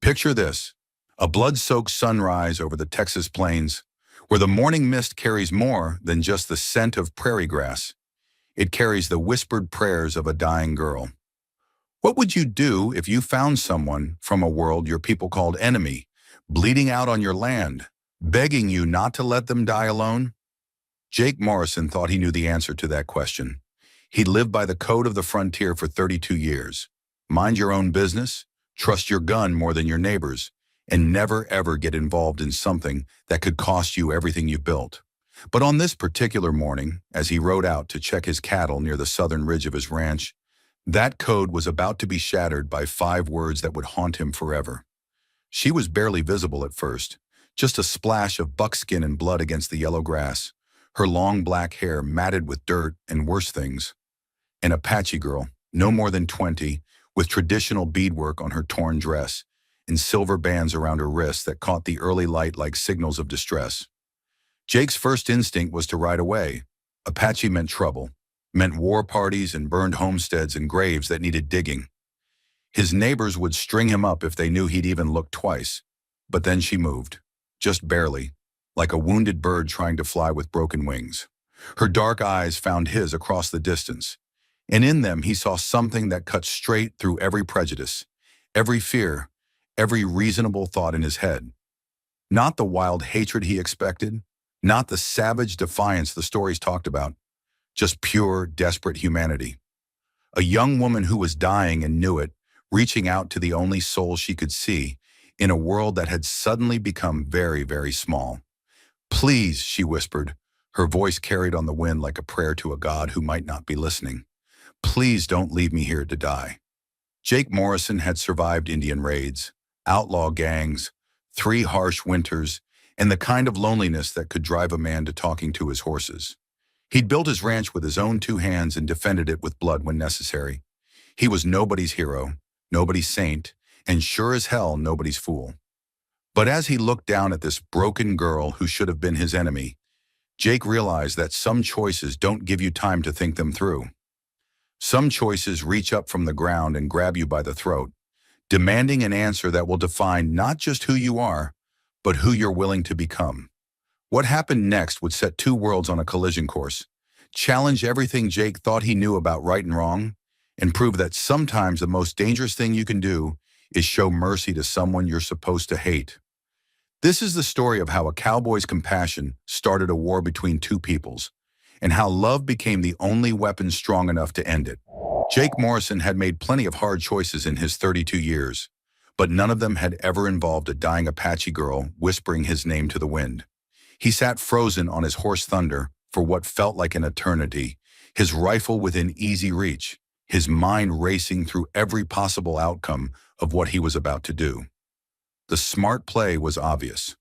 Picture this, a blood-soaked sunrise over the Texas plains, where the morning mist carries more than just the scent of prairie grass. It carries the whispered prayers of a dying girl. What would you do if you found someone from a world your people called enemy, bleeding out on your land, begging you not to let them die alone? Jake Morrison thought he knew the answer to that question. He'd lived by the code of the frontier for 32 years. Mind your own business, trust your gun more than your neighbors, and never ever get involved in something that could cost you everything you built. But on this particular morning, as he rode out to check his cattle near the southern ridge of his ranch, that code was about to be shattered by 5 words that would haunt him forever. She was barely visible at first, just a splash of buckskin and blood against the yellow grass, her long black hair matted with dirt and worse things. An Apache girl, no more than 20, with traditional beadwork on her torn dress and silver bands around her wrists that caught the early light like signals of distress. Jake's first instinct was to ride away. Apache meant trouble, meant war parties and burned homesteads and graves that needed digging. His neighbors would string him up if they knew he'd even looked twice. But then she moved, just barely, like a wounded bird trying to fly with broken wings. Her dark eyes found his across the distance, and in them he saw something that cut straight through every prejudice, every fear, every reasonable thought in his head. Not the wild hatred he expected, not the savage defiance the stories talked about, just pure, desperate humanity. A young woman who was dying and knew it, reaching out to the only soul she could see in a world that had suddenly become very, very small. "Please," she whispered, her voice carried on the wind like a prayer to a God who might not be listening. "Please don't leave me here to die." Jake Morrison had survived Indian raids, outlaw gangs, 3 harsh winters, and the kind of loneliness that could drive a man to talking to his horses. He'd built his ranch with his own 2 hands and defended it with blood when necessary. He was nobody's hero, nobody's saint, and sure as hell nobody's fool. But as he looked down at this broken girl who should have been his enemy, Jake realized that some choices don't give you time to think them through. Some choices reach up from the ground and grab you by the throat, demanding an answer that will define not just who you are, but who you're willing to become. What happened next would set 2 worlds on a collision course, challenge everything Jake thought he knew about right and wrong, and prove that sometimes the most dangerous thing you can do is show mercy to someone you're supposed to hate. This is the story of how a cowboy's compassion started a war between 2 peoples, and how love became the only weapon strong enough to end it. Jake Morrison had made plenty of hard choices in his 32 years, but none of them had ever involved a dying Apache girl whispering his name to the wind. He sat frozen on his horse Thunder for what felt like an eternity, his rifle within easy reach, his mind racing through every possible outcome of what he was about to do. The smart play was obvious.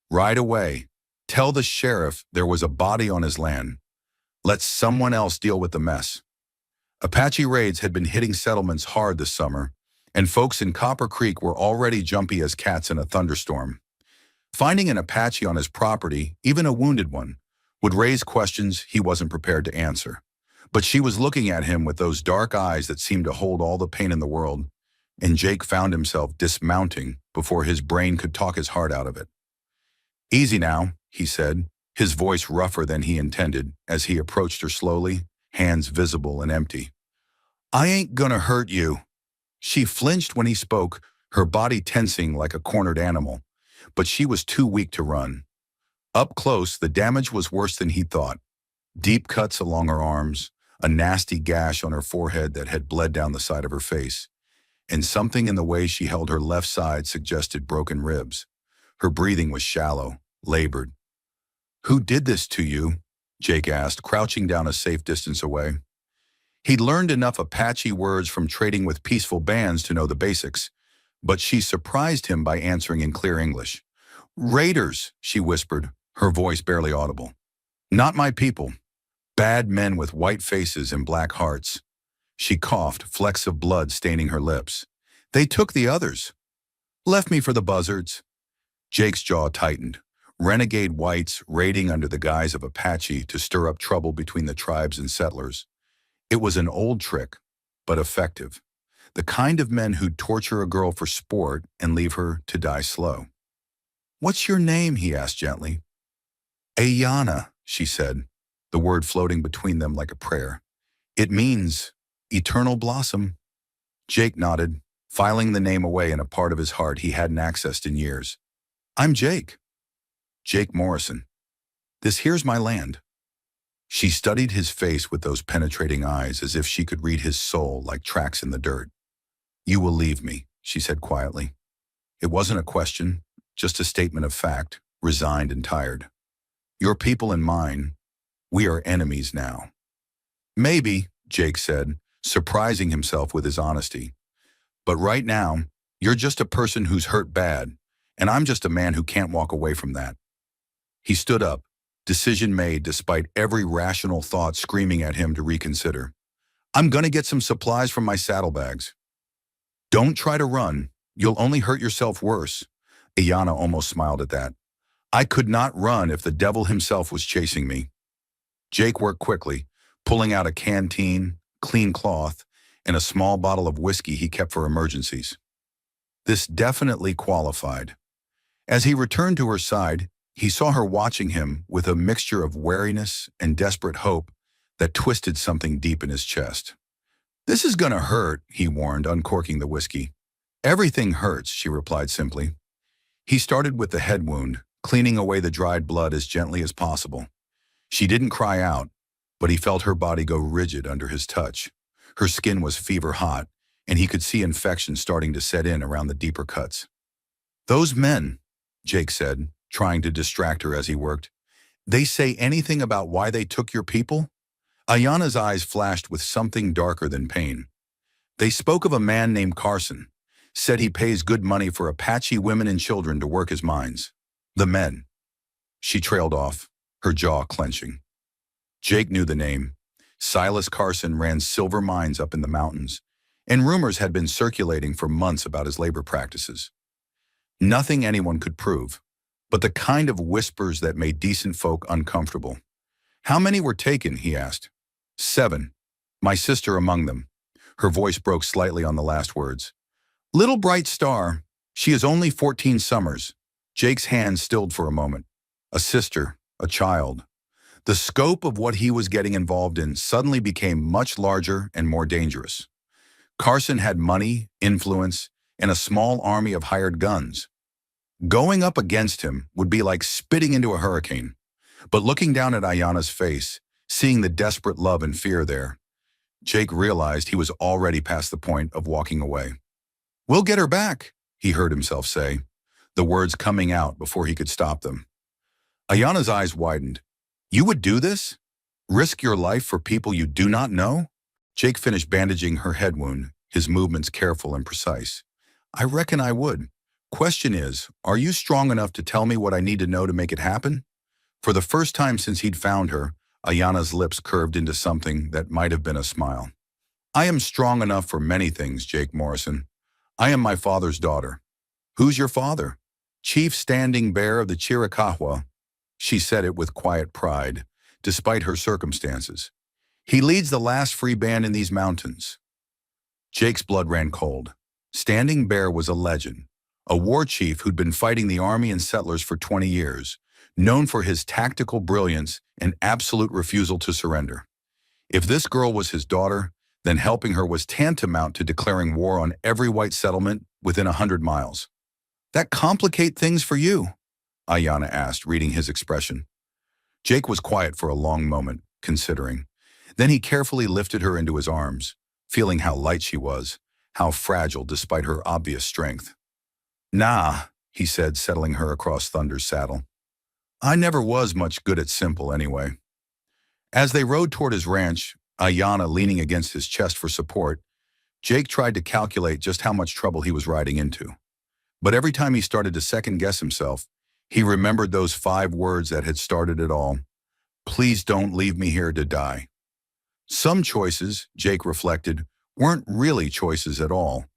Ride away. Tell the sheriff there was a body on his land. Let someone else deal with the mess. Apache raids had been hitting settlements hard this summer, and folks in Copper Creek were already jumpy as cats in a thunderstorm. Finding an Apache on his property, even a wounded one, would raise questions he wasn't prepared to answer. But she was looking at him with those dark eyes that seemed to hold all the pain in the world, and Jake found himself dismounting before his brain could talk his heart out of it. "Easy now," he said, his voice rougher than he intended as he approached her slowly, hands visible and empty. "I ain't gonna hurt you." She flinched when he spoke, her body tensing like a cornered animal, but she was too weak to run. Up close, the damage was worse than he thought. Deep cuts along her arms, a nasty gash on her forehead that had bled down the side of her face, and something in the way she held her left side suggested broken ribs. Her breathing was shallow, labored. "Who did this to you?" Jake asked, crouching down a safe distance away. He'd learned enough Apache words from trading with peaceful bands to know the basics, but she surprised him by answering in clear English. "Raiders," she whispered, her voice barely audible. "Not my people. Bad men with white faces and black hearts." She coughed, flecks of blood staining her lips. "They took the others. Left me for the buzzards." Jake's jaw tightened. Renegade whites raiding under the guise of Apache to stir up trouble between the tribes and settlers. It was an old trick, but effective. The kind of men who'd torture a girl for sport and leave her to die slow. "What's your name?" he asked gently. "Ayana," she said, the word floating between them like a prayer. "It means eternal blossom." Jake nodded, filing the name away in a part of his heart he hadn't accessed in years. "I'm Jake. Jake Morrison. This here's my land." She studied his face with those penetrating eyes as if she could read his soul like tracks in the dirt. "You will leave me," she said quietly. It wasn't a question, just a statement of fact, resigned and tired. "Your people and mine, we are enemies now." "Maybe," Jake said, surprising himself with his honesty. "But right now, you're just a person who's hurt bad, and I'm just a man who can't walk away from that." He stood up, decision made despite every rational thought screaming at him to reconsider. "I'm gonna get some supplies from my saddlebags." "Don't try to run. You'll only hurt yourself worse." Ayana almost smiled at that. "I could not run if the devil himself was chasing me." Jake worked quickly, pulling out a canteen, clean cloth, and a small bottle of whiskey he kept for emergencies. This definitely qualified. As he returned to her side, he saw her watching him with a mixture of wariness and desperate hope that twisted something deep in his chest. "This is gonna hurt," he warned, uncorking the whiskey. "Everything hurts," she replied simply. He started with the head wound, cleaning away the dried blood as gently as possible. She didn't cry out, but he felt her body go rigid under his touch. Her skin was fever hot, and he could see infection starting to set in around the deeper cuts. "Those men," Jake said, trying to distract her as he worked, "they say anything about why they took your people?" Ayana's eyes flashed with something darker than pain. "They spoke of a man named Carson, said he pays good money for Apache women and children to work his mines." "The men." She trailed off, her jaw clenching. Jake knew the name. Silas Carson ran silver mines up in the mountains, and rumors had been circulating for months about his labor practices. Nothing anyone could prove, but the kind of whispers that made decent folk uncomfortable. "How many were taken?" he asked. "7. My sister among them." Her voice broke slightly on the last words. "Little bright star. She is only 14 summers." Jake's hand stilled for a moment. A sister, a child. The scope of what he was getting involved in suddenly became much larger and more dangerous. Carson had money, influence, and a small army of hired guns. Going up against him would be like spitting into a hurricane. But looking down at Ayana's face, seeing the desperate love and fear there, Jake realized he was already past the point of walking away. "We'll get her back," he heard himself say, the words coming out before he could stop them. Ayana's eyes widened. "You would do this? Risk your life for people you do not know?" Jake finished bandaging her head wound, his movements careful and precise. "I reckon I would. Question is, are you strong enough to tell me what I need to know to make it happen?" For the first time since he'd found her, Ayana's lips curved into something that might have been a smile. "I am strong enough for many things, Jake Morrison. I am my father's daughter." "Who's your father?" "Chief Standing Bear of the Chiricahua." She said it with quiet pride, despite her circumstances. "He leads the last free band in these mountains." Jake's blood ran cold. Standing Bear was a legend, a war chief who'd been fighting the army and settlers for 20 years, known for his tactical brilliance and absolute refusal to surrender. If this girl was his daughter, then helping her was tantamount to declaring war on every white settlement within 100 miles. "That complicate things for you?" Ayana asked, reading his expression. Jake was quiet for a long moment, considering. Then he carefully lifted her into his arms, feeling how light she was, how fragile despite her obvious strength. "Nah," he said, settling her across Thunder's saddle. "I never was much good at simple anyway." As they rode toward his ranch, Ayana leaning against his chest for support, Jake tried to calculate just how much trouble he was riding into. But every time he started to second-guess himself, he remembered those 5 words that had started it all. "Please don't leave me here to die." Some choices, Jake reflected, weren't really choices at all.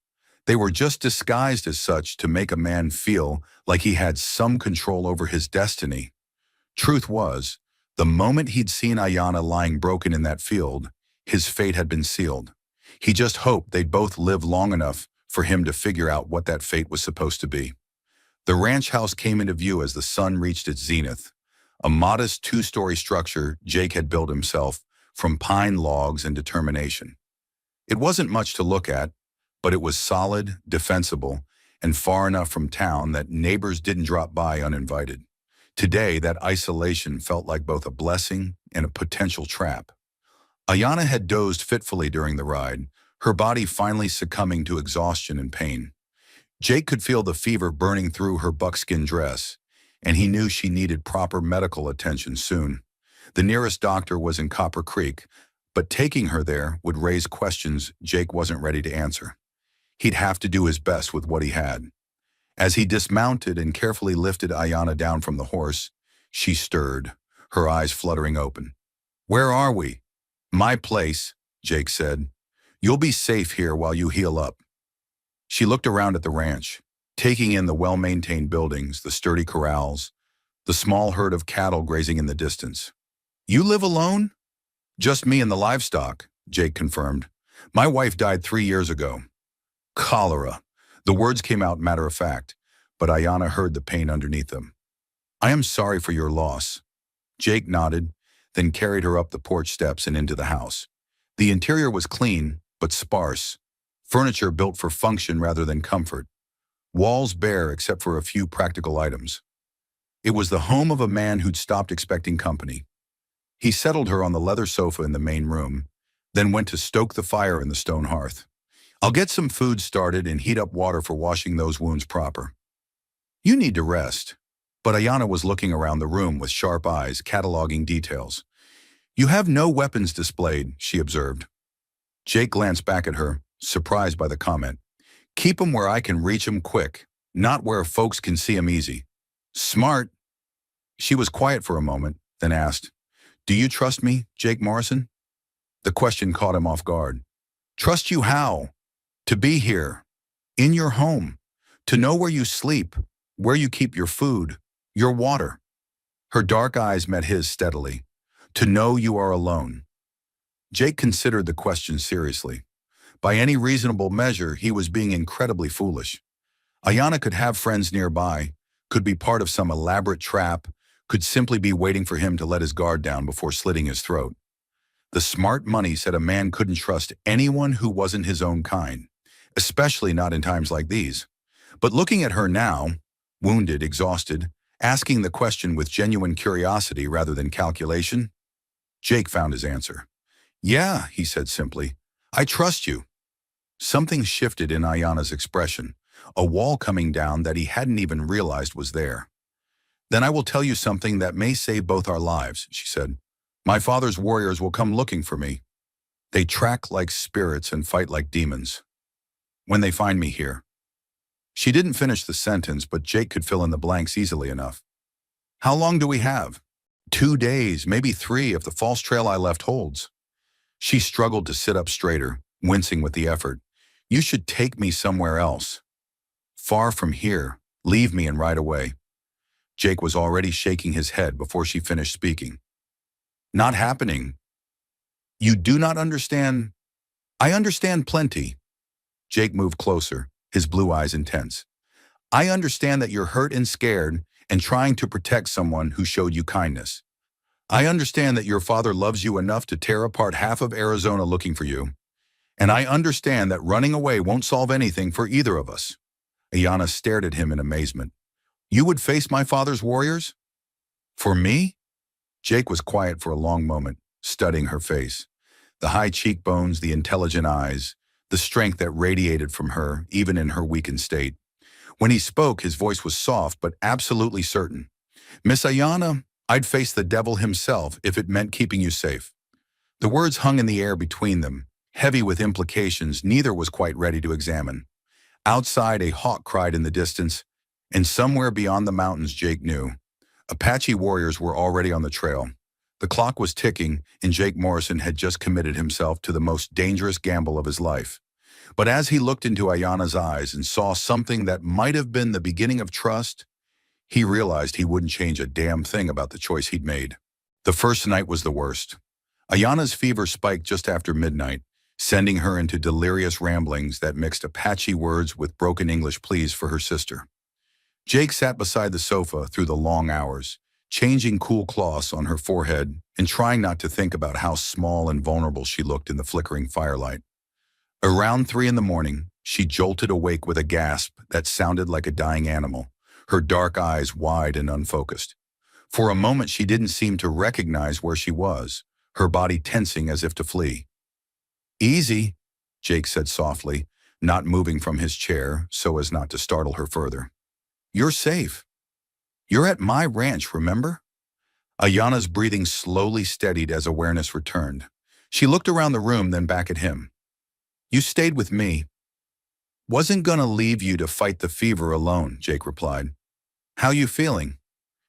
They were just disguised as such to make a man feel like he had some control over his destiny. Truth was, the moment he'd seen Ayana lying broken in that field, his fate had been sealed. He just hoped they'd both live long enough for him to figure out what that fate was supposed to be. The ranch house came into view as the sun reached its zenith. A modest two-story structure Jake had built himself from pine logs and determination. It wasn't much to look at, but it was solid, defensible, and far enough from town that neighbors didn't drop by uninvited. Today, that isolation felt like both a blessing and a potential trap. Ayana had dozed fitfully during the ride, her body finally succumbing to exhaustion and pain. Jake could feel the fever burning through her buckskin dress, and he knew she needed proper medical attention soon. The nearest doctor was in Copper Creek, but taking her there would raise questions Jake wasn't ready to answer. He'd have to do his best with what he had. As he dismounted and carefully lifted Ayana down from the horse, she stirred, her eyes fluttering open. "Where are we?" "My place," Jake said. "You'll be safe here while you heal up." She looked around at the ranch, taking in the well-maintained buildings, the sturdy corrals, the small herd of cattle grazing in the distance. "You live alone?" "Just me and the livestock," Jake confirmed. "My wife died 3 years ago." "Cholera." The words came out matter of fact, but Ayana heard the pain underneath them. "I am sorry for your loss." Jake nodded, then carried her up the porch steps and into the house. The interior was clean, but sparse. Furniture built for function rather than comfort. Walls bare except for a few practical items. It was the home of a man who'd stopped expecting company. He settled her on the leather sofa in the main room, then went to stoke the fire in the stone hearth. "I'll get some food started and heat up water for washing those wounds proper." "You need to rest." But Ayana was looking around the room with sharp eyes, cataloging details. "You have no weapons displayed," she observed. Jake glanced back at her, surprised by the comment. "Keep 'em where I can reach 'em quick, not where folks can see 'em easy." "Smart." She was quiet for a moment, then asked, "Do you trust me, Jake Morrison?" The question caught him off guard. "Trust you how?" "To be here, in your home, to know where you sleep, where you keep your food, your water." Her dark eyes met his steadily. "To know you are alone." Jake considered the question seriously. By any reasonable measure, he was being incredibly foolish. Ayana could have friends nearby, could be part of some elaborate trap, could simply be waiting for him to let his guard down before slitting his throat. The smart money said a man couldn't trust anyone who wasn't his own kind, especially not in times like these. But looking at her now, wounded, exhausted, asking the question with genuine curiosity rather than calculation, Jake found his answer. "Yeah," he said simply, "I trust you." Something shifted in Ayana's expression, a wall coming down that he hadn't even realized was there. "Then I will tell you something that may save both our lives," she said. "My father's warriors will come looking for me. They track like spirits and fight like demons. When they find me here." She didn't finish the sentence, but Jake could fill in the blanks easily enough. "How long do we have?" 2 days, maybe 3 if the false trail I left holds." She struggled to sit up straighter, wincing with the effort. "You should take me somewhere else. Far from here. Leave me and ride away." Jake was already shaking his head before she finished speaking. "Not happening. You do not understand." "I understand plenty." Jake moved closer, his blue eyes intense. "I understand that you're hurt and scared and trying to protect someone who showed you kindness. I understand that your father loves you enough to tear apart half of Arizona looking for you. And I understand that running away won't solve anything for either of us." Ayana stared at him in amazement. "You would face my father's warriors? For me?" Jake was quiet for a long moment, studying her face. The high cheekbones, the intelligent eyes, the strength that radiated from her, even in her weakened state. When he spoke, his voice was soft but absolutely certain. "Miss Ayana, I'd face the devil himself if it meant keeping you safe." The words hung in the air between them, heavy with implications neither was quite ready to examine. Outside, a hawk cried in the distance, and somewhere beyond the mountains, Jake knew, Apache warriors were already on the trail. The clock was ticking, and Jake Morrison had just committed himself to the most dangerous gamble of his life. But as he looked into Ayana's eyes and saw something that might have been the beginning of trust, he realized he wouldn't change a damn thing about the choice he'd made. The first night was the worst. Ayana's fever spiked just after midnight. sending her into delirious ramblings that mixed Apache words with broken English pleas for her sister. Jake sat beside the sofa through the long hours, changing cool cloths on her forehead and trying not to think about how small and vulnerable she looked in the flickering firelight. Around 3 in the morning, she jolted awake with a gasp that sounded like a dying animal, her dark eyes wide and unfocused. For a moment she didn't seem to recognize where she was, her body tensing as if to flee. "Easy," Jake said softly, not moving from his chair so as not to startle her further. "You're safe. You're at my ranch, remember?" Ayana's breathing slowly steadied as awareness returned. She looked around the room, then back at him. "You stayed with me." "Wasn't gonna leave you to fight the fever alone," Jake replied. "How you feeling?"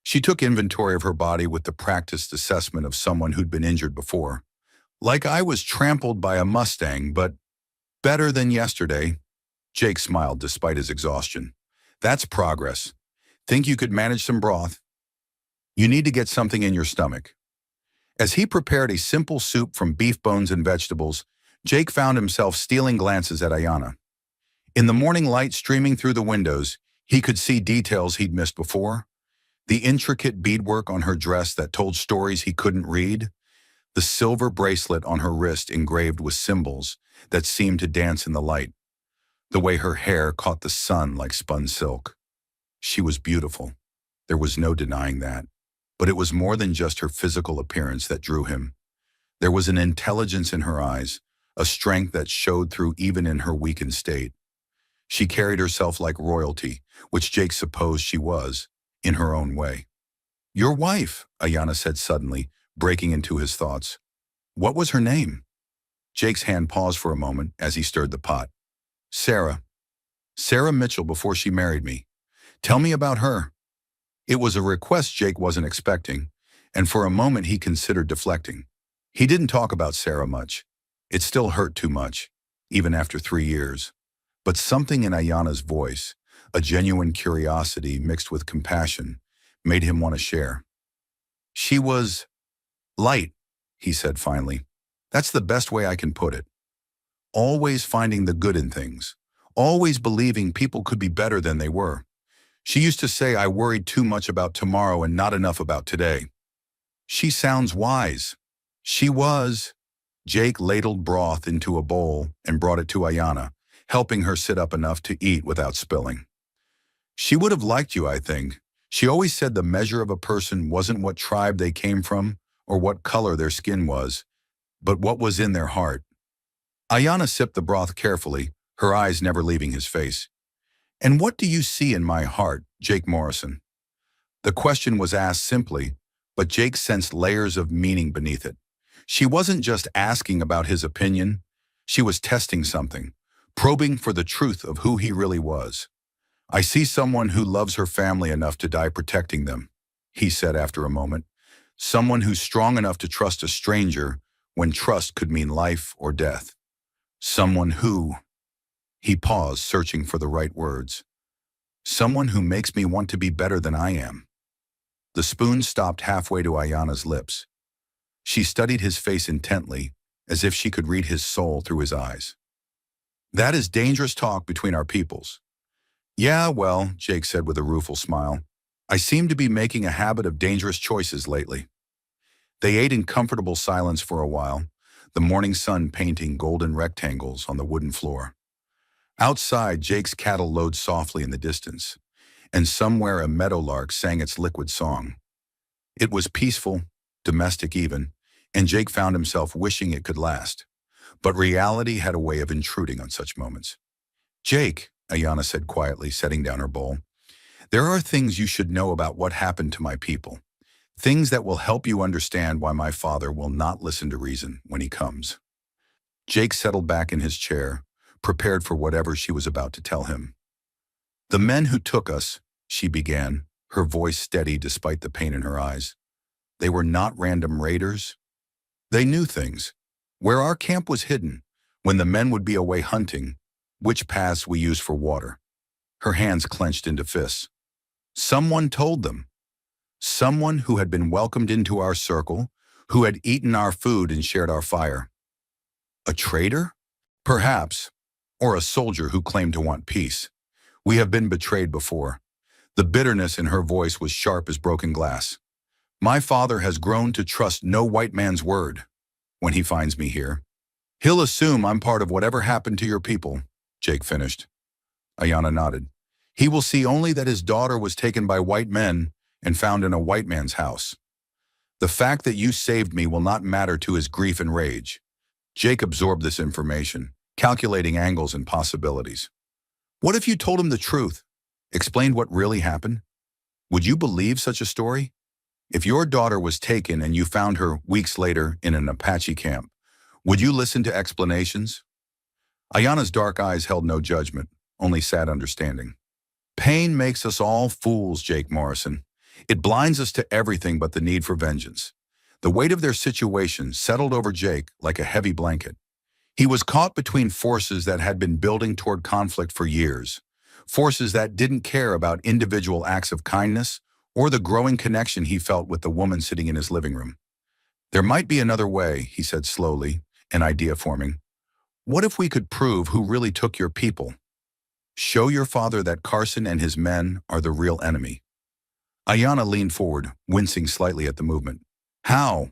She took inventory of her body with the practiced assessment of someone who'd been injured before. "Like I was trampled by a Mustang, but better than yesterday." Jake smiled despite his exhaustion. "That's progress. Think you could manage some broth?" "You need to get something in your stomach." As he prepared a simple soup from beef bones and vegetables, Jake found himself stealing glances at Ayana. In the morning light streaming through the windows, he could see details he'd missed before. The intricate beadwork on her dress that told stories he couldn't read, the silver bracelet on her wrist engraved with symbols that seemed to dance in the light, the way her hair caught the sun like spun silk. She was beautiful. There was no denying that. But it was more than just her physical appearance that drew him. There was an intelligence in her eyes, a strength that showed through even in her weakened state. She carried herself like royalty, which Jake supposed she was, in her own way. "Your wife," Ayana said suddenly, breaking into his thoughts. "What was her name?" Jake's hand paused for a moment as he stirred the pot. "Sarah. Sarah Mitchell before she married me. Tell me about her." It was a request Jake wasn't expecting, and for a moment he considered deflecting. He didn't talk about Sarah much. It still hurt too much, even after 3 years. But something in Ayana's voice, a genuine curiosity mixed with compassion, made him want to share. "She was light," he said finally. "That's the best way I can put it. Always finding the good in things. Always believing people could be better than they were. She used to say I worried too much about tomorrow and not enough about today." "She sounds wise." "She was." Jake ladled broth into a bowl and brought it to Ayana, helping her sit up enough to eat without spilling. "She would have liked you, I think. She always said the measure of a person wasn't what tribe they came from or what color their skin was, but what was in their heart." Ayana sipped the broth carefully, her eyes never leaving his face. "And what do you see in my heart, Jake Morrison?" The question was asked simply, but Jake sensed layers of meaning beneath it. She wasn't just asking about his opinion. She was testing something, probing for the truth of who he really was. "I see someone who loves her family enough to die protecting them," he said after a moment. "Someone who's strong enough to trust a stranger when trust could mean life or death. Someone who—" He paused, searching for the right words. "Someone who makes me want to be better than I am." The spoon stopped halfway to Ayana's lips. She studied his face intently, as if she could read his soul through his eyes. "That is dangerous talk between our peoples." "Yeah, well," Jake said with a rueful smile, "I seem to be making a habit of dangerous choices lately." They ate in comfortable silence for a while, the morning sun painting golden rectangles on the wooden floor. Outside, Jake's cattle lowed softly in the distance, and somewhere a meadowlark sang its liquid song. It was peaceful, domestic even, and Jake found himself wishing it could last. But reality had a way of intruding on such moments. "Jake," Ayana said quietly, setting down her bowl, "there are things you should know about what happened to my people. Things that will help you understand why my father will not listen to reason when he comes." Jake settled back in his chair, prepared for whatever she was about to tell him. "The men who took us," she began, her voice steady despite the pain in her eyes. "They were not random raiders. They knew things. Where our camp was hidden, when the men would be away hunting, which paths we used for water." Her hands clenched into fists. "Someone told them. Someone who had been welcomed into our circle, who had eaten our food and shared our fire." "A traitor?" Perhaps. Or a soldier who claimed to want peace. We have been betrayed before. The bitterness in her voice was sharp as broken glass. My father has grown to trust no white man's word. When he finds me here, he'll assume I'm part of whatever happened to your people, Jake finished. Ayanna nodded. He will see only that his daughter was taken by white men and found in a white man's house. The fact that you saved me will not matter to his grief and rage. Jake absorbed this information, calculating angles and possibilities. What if you told him the truth? Explained what really happened? Would you believe such a story? If your daughter was taken and you found her weeks later in an Apache camp, would you listen to explanations? Ayanna's dark eyes held no judgment, only sad understanding. Pain makes us all fools, Jake Morrison. It blinds us to everything but the need for vengeance. The weight of their situation settled over Jake like a heavy blanket. He was caught between forces that had been building toward conflict for years, forces that didn't care about individual acts of kindness or the growing connection he felt with the woman sitting in his living room. There might be another way, he said slowly, an idea forming. What if we could prove who really took your people? Show your father that Carson and his men are the real enemy. Ayanna leaned forward, wincing slightly at the movement. How?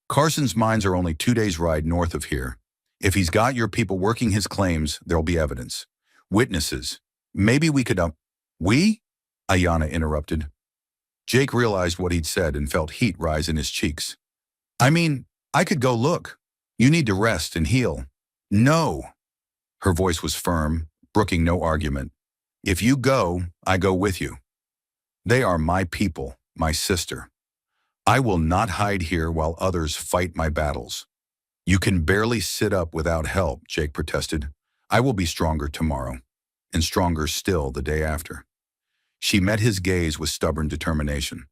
Carson's mines are only 2 days' ride north of here. If he's got your people working his claims, there'll be evidence. Witnesses. Maybe we could, We? Ayanna interrupted. Jake realized what he'd said and felt heat rise in his cheeks. I mean, I could go look. You need to rest and heal. No. Her voice was firm, brooking no argument. If you go, I go with you. They are my people, my sister. I will not hide here while others fight my battles. You can barely sit up without help, Jake protested. I will be stronger tomorrow, and stronger still the day after. She met his gaze with stubborn determination.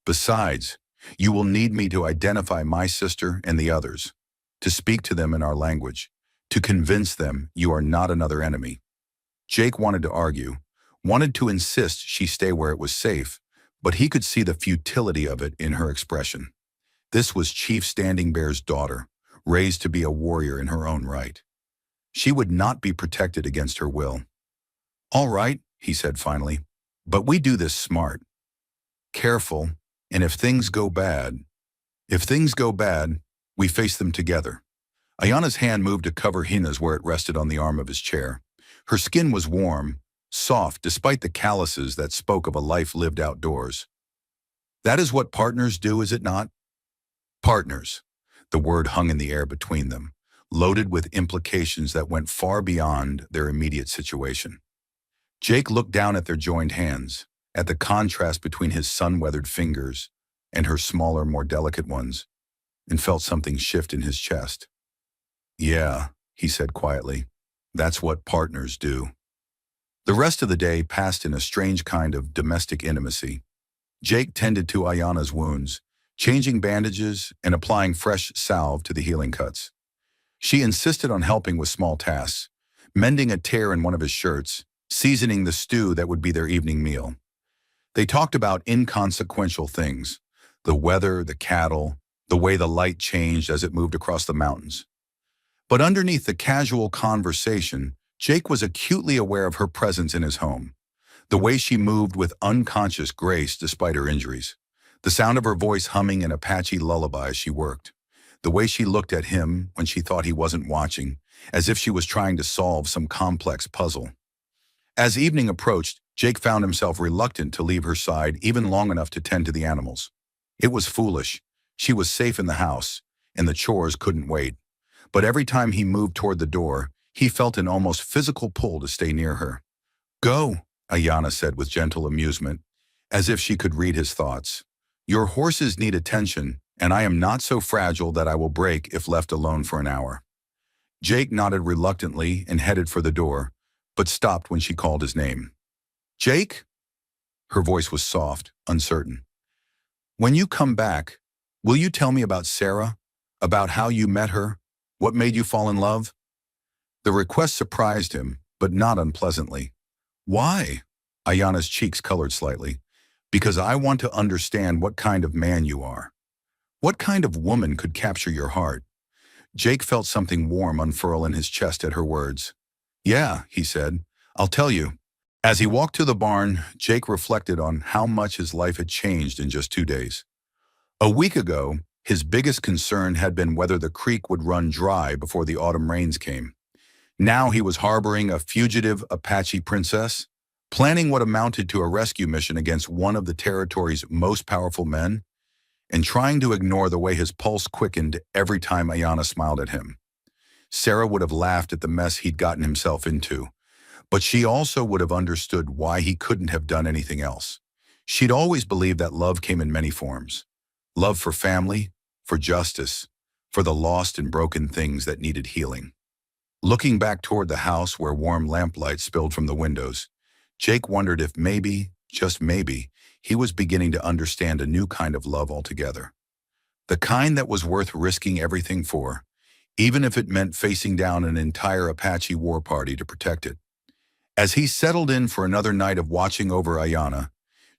Besides, you will need me to identify my sister and the others, to speak to them in our language, to convince them you are not another enemy. Jake wanted to argue, wanted to insist she stay where it was safe, but he could see the futility of it in her expression. This was Chief Standing Bear's daughter, raised to be a warrior in her own right. She would not be protected against her will. All right, he said finally, but we do this smart. Careful, and if things go bad, we face them together. Ayanna's hand moved to cover Hina's where it rested on the arm of his chair. Her skin was warm, soft despite the calluses that spoke of a life lived outdoors. That is what partners do, is it not? Partners. The word hung in the air between them, loaded with implications that went far beyond their immediate situation. Jake looked down at their joined hands, at the contrast between his sun-weathered fingers and her smaller, more delicate ones, and felt something shift in his chest. Yeah, he said quietly, that's what partners do. The rest of the day passed in a strange kind of domestic intimacy. Jake tended to Ayanna's wounds, changing bandages and applying fresh salve to the healing cuts. She insisted on helping with small tasks, mending a tear in one of his shirts, seasoning the stew that would be their evening meal. They talked about inconsequential things, the weather, the cattle, the way the light changed as it moved across the mountains. But underneath the casual conversation, Jake was acutely aware of her presence in his home, the way she moved with unconscious grace despite her injuries, the sound of her voice humming an Apache lullaby as she worked, the way she looked at him when she thought he wasn't watching, as if she was trying to solve some complex puzzle. As evening approached, Jake found himself reluctant to leave her side even long enough to tend to the animals. It was foolish. She was safe in the house, and the chores couldn't wait. But every time he moved toward the door, he felt an almost physical pull to stay near her. Go, Ayanna said with gentle amusement, as if she could read his thoughts. Your horses need attention, and I am not so fragile that I will break if left alone for an hour. Jake nodded reluctantly and headed for the door, but stopped when she called his name. Jake? Her voice was soft, uncertain. When you come back, will you tell me about Sarah? About how you met her? What made you fall in love? The request surprised him, but not unpleasantly. Why? Ayanna's cheeks colored slightly. Because I want to understand what kind of man you are. What kind of woman could capture your heart? Jake felt something warm unfurl in his chest at her words. "Yeah," he said, "I'll tell you." As he walked to the barn, Jake reflected on how much his life had changed in just 2 days. A week ago, his biggest concern had been whether the creek would run dry before the autumn rains came. Now he was harboring a fugitive Apache princess, planning what amounted to a rescue mission against one of the territory's most powerful men, and trying to ignore the way his pulse quickened every time Ayana smiled at him. Sarah would have laughed at the mess he'd gotten himself into, but she also would have understood why he couldn't have done anything else. She'd always believed that love came in many forms. Love for family, for justice, for the lost and broken things that needed healing. Looking back toward the house where warm lamplight spilled from the windows, Jake wondered if maybe, just maybe, he was beginning to understand a new kind of love altogether. The kind that was worth risking everything for, even if it meant facing down an entire Apache war party to protect it. As he settled in for another night of watching over Ayana,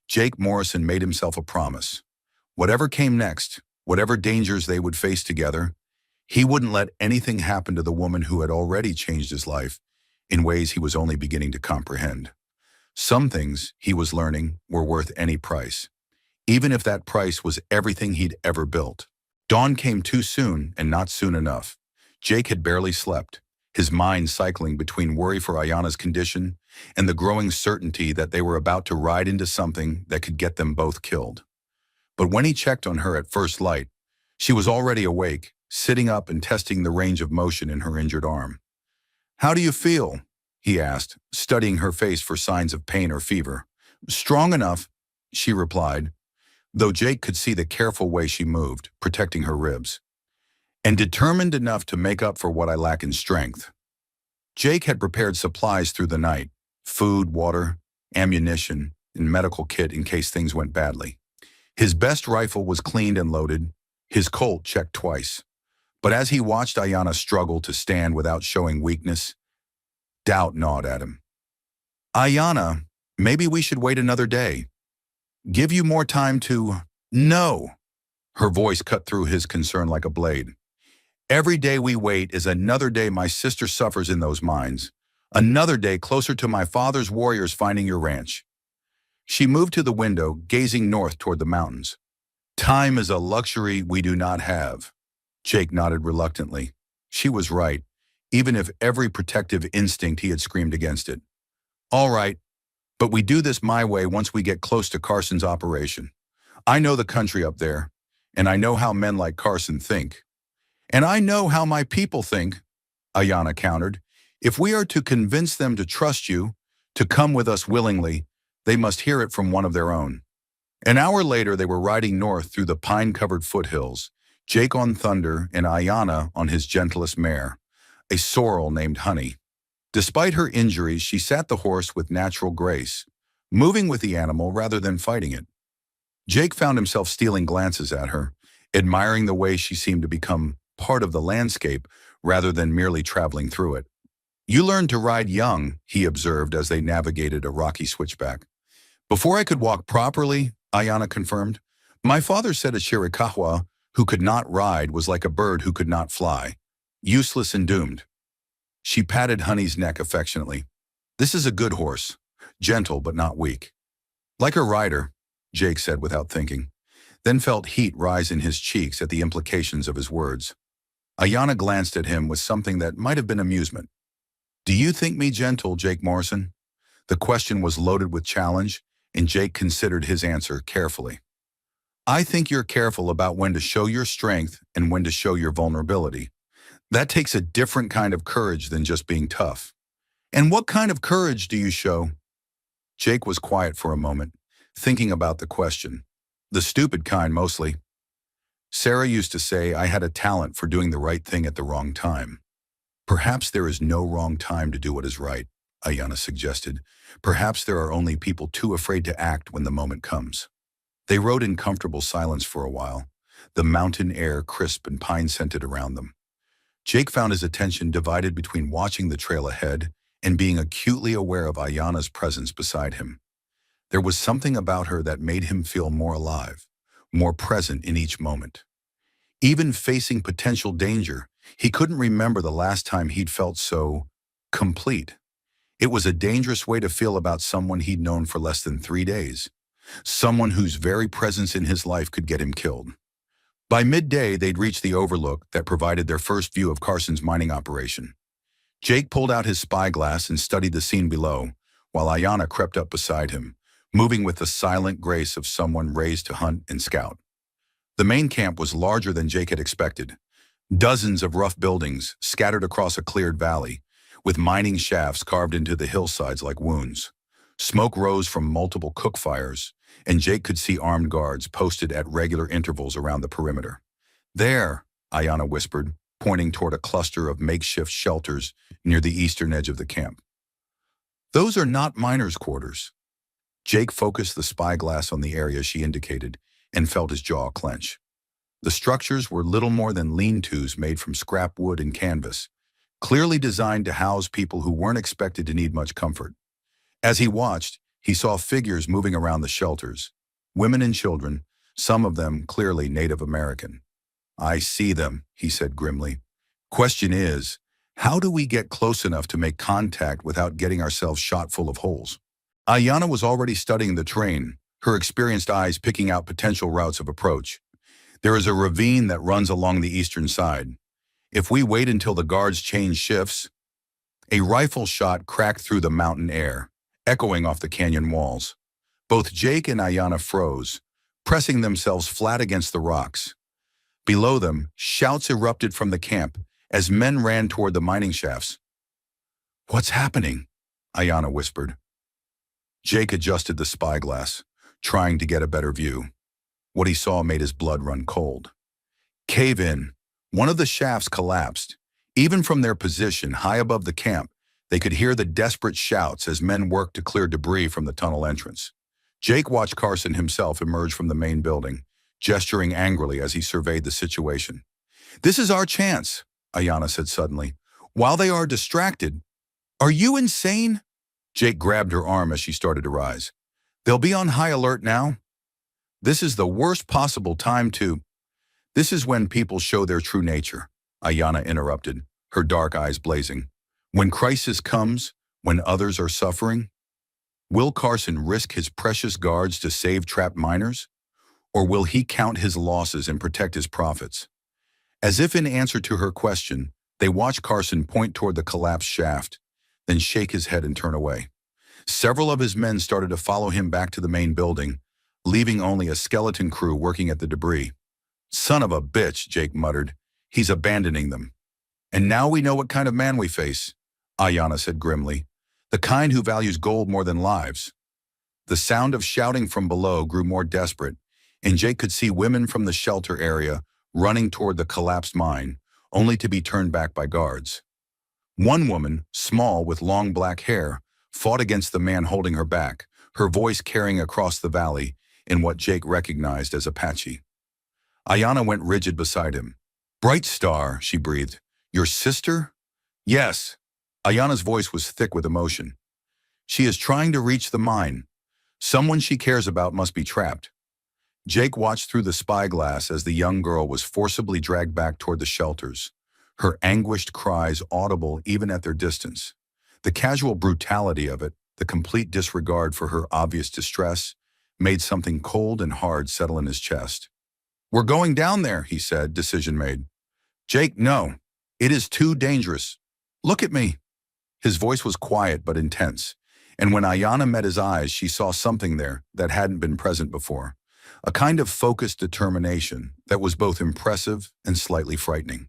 Jake Morrison made himself a promise. Whatever came next, whatever dangers they would face together, he wouldn't let anything happen to the woman who had already changed his life in ways he was only beginning to comprehend. Some things, he was learning, were worth any price, even if that price was everything he'd ever built. Dawn came too soon and not soon enough. Jake had barely slept, his mind cycling between worry for Ayana's condition and the growing certainty that they were about to ride into something that could get them both killed. But when he checked on her at first light, she was already awake, sitting up and testing the range of motion in her injured arm. "How do you feel?" he asked, studying her face for signs of pain or fever. "Strong enough," she replied, though Jake could see the careful way she moved, protecting her ribs. "And determined enough to make up for what I lack in strength." Jake had prepared supplies through the night: food, water, ammunition, and medical kit in case things went badly. His best rifle was cleaned and loaded, his Colt checked twice. But as he watched Ayana struggle to stand without showing weakness, doubt gnawed at him. "Ayana, maybe we should wait another day. Give you more time to—" "No!" Her voice cut through his concern like a blade. "Every day we wait is another day my sister suffers in those mines. Another day closer to my father's warriors finding your ranch." She moved to the window, gazing north toward the mountains. "Time is a luxury we do not have." Jake nodded reluctantly. She was right, even if every protective instinct he had screamed against it. "All right, but we do this my way once we get close to Carson's operation. I know the country up there, and I know how men like Carson think. And I know how my people think," Ayana countered. "If we are to convince them to trust you, to come with us willingly, they must hear it from one of their own." An hour later, they were riding north through the pine-covered foothills, Jake on Thunder and Ayana on his gentlest mare, a sorrel named Honey. Despite her injuries, she sat the horse with natural grace, moving with the animal rather than fighting it. Jake found himself stealing glances at her, admiring the way she seemed to become part of the landscape rather than merely traveling through it. "You learned to ride young," he observed as they navigated a rocky switchback. "Before I could walk properly," Ayana confirmed. "My father said a Chiricahua who could not ride was like a bird who could not fly, useless and doomed." She patted Honey's neck affectionately. "This is a good horse, gentle but not weak." "Like her rider," Jake said without thinking, then felt heat rise in his cheeks at the implications of his words. Ayana glanced at him with something that might have been amusement. "Do you think me gentle, Jake Morrison?" The question was loaded with challenge, and Jake considered his answer carefully. "I think you're careful about when to show your strength and when to show your vulnerability. That takes a different kind of courage than just being tough." "And what kind of courage do you show?" Jake was quiet for a moment, thinking about the question. "The stupid kind, mostly. Sarah used to say I had a talent for doing the right thing at the wrong time." "Perhaps there is no wrong time to do what is right," Ayana suggested. "Perhaps there are only people too afraid to act when the moment comes." They rode in comfortable silence for a while, the mountain air crisp and pine-scented around them. Jake found his attention divided between watching the trail ahead and being acutely aware of Ayana's presence beside him. There was something about her that made him feel more alive, more present in each moment. Even facing potential danger, He couldn't remember the last time he'd felt so complete. It was a dangerous way to feel about someone he'd known for less than 3 days, someone whose very presence in his life could get him killed. By midday, they'd reached the overlook that provided their first view of Carson's mining operation. Jake pulled out his spyglass and studied the scene below, while Ayanna crept up beside him, moving with the silent grace of someone raised to hunt and scout. The main camp was larger than Jake had expected. Dozens of rough buildings scattered across a cleared valley, with mining shafts carved into the hillsides like wounds. Smoke rose from multiple cook fires, and Jake could see armed guards posted at regular intervals around the perimeter. "There," Ayanna whispered, pointing toward a cluster of makeshift shelters near the eastern edge of the camp. "Those are not miners' quarters." Jake focused the spyglass on the area she indicated and felt his jaw clench. The structures were little more than lean-tos made from scrap wood and canvas, clearly designed to house people who weren't expected to need much comfort. As he watched, he saw figures moving around the shelters, women and children, some of them clearly Native American. "I see them," he said grimly. "Question is, how do we get close enough to make contact without getting ourselves shot full of holes?" Ayanna was already studying the terrain, her experienced eyes picking out potential routes of approach. "There is a ravine that runs along the eastern side. If we wait until the guards change shifts..." A rifle shot cracked through the mountain air, echoing off the canyon walls. Both Jake and Ayanna froze, pressing themselves flat against the rocks. Below them, shouts erupted from the camp as men ran toward the mining shafts. "What's happening?" Ayanna whispered. Jake adjusted the spyglass, trying to get a better view. What he saw made his blood run cold. Cave in. One of the shafts collapsed. Even from their position high above the camp, they could hear the desperate shouts as men worked to clear debris from the tunnel entrance. Jake watched Carson himself emerge from the main building, gesturing angrily as he surveyed the situation. "This is our chance," Ayanna said suddenly. "While they are distracted..." "Are you insane?" Jake grabbed her arm as she started to rise. "They'll be on high alert now. This is the worst possible time to..." "This is when people show their true nature," Ayanna interrupted, her dark eyes blazing. "When crisis comes, when others are suffering, will Carson risk his precious guards to save trapped miners? Or will he count his losses and protect his profits?" As if in answer to her question, they watched Carson point toward the collapsed shaft, then shake his head and turn away. Several of his men started to follow him back to the main building, leaving only a skeleton crew working at the debris. "Son of a bitch," Jake muttered. "He's abandoning them." "And now we know what kind of man we face," Ayanna said grimly. "The kind who values gold more than lives." The sound of shouting from below grew more desperate, and Jake could see women from the shelter area running toward the collapsed mine, only to be turned back by guards. One woman, small with long black hair, fought against the man holding her back, her voice carrying across the valley in what Jake recognized as Apache. Ayanna went rigid beside him. "Bright Star," she breathed. "Your sister?" "Yes." Ayanna's voice was thick with emotion. "She is trying to reach the mine. Someone she cares about must be trapped." Jake watched through the spyglass as the young girl was forcibly dragged back toward the shelters, her anguished cries audible even at their distance. The casual brutality of it, the complete disregard for her obvious distress, made something cold and hard settle in his chest. "We're going down there," he said, decision made. "Jake, no. It is too dangerous. Look at me." His voice was quiet but intense, and when Ayanna met his eyes, she saw something there that hadn't been present before. A kind of focused determination that was both impressive and slightly frightening.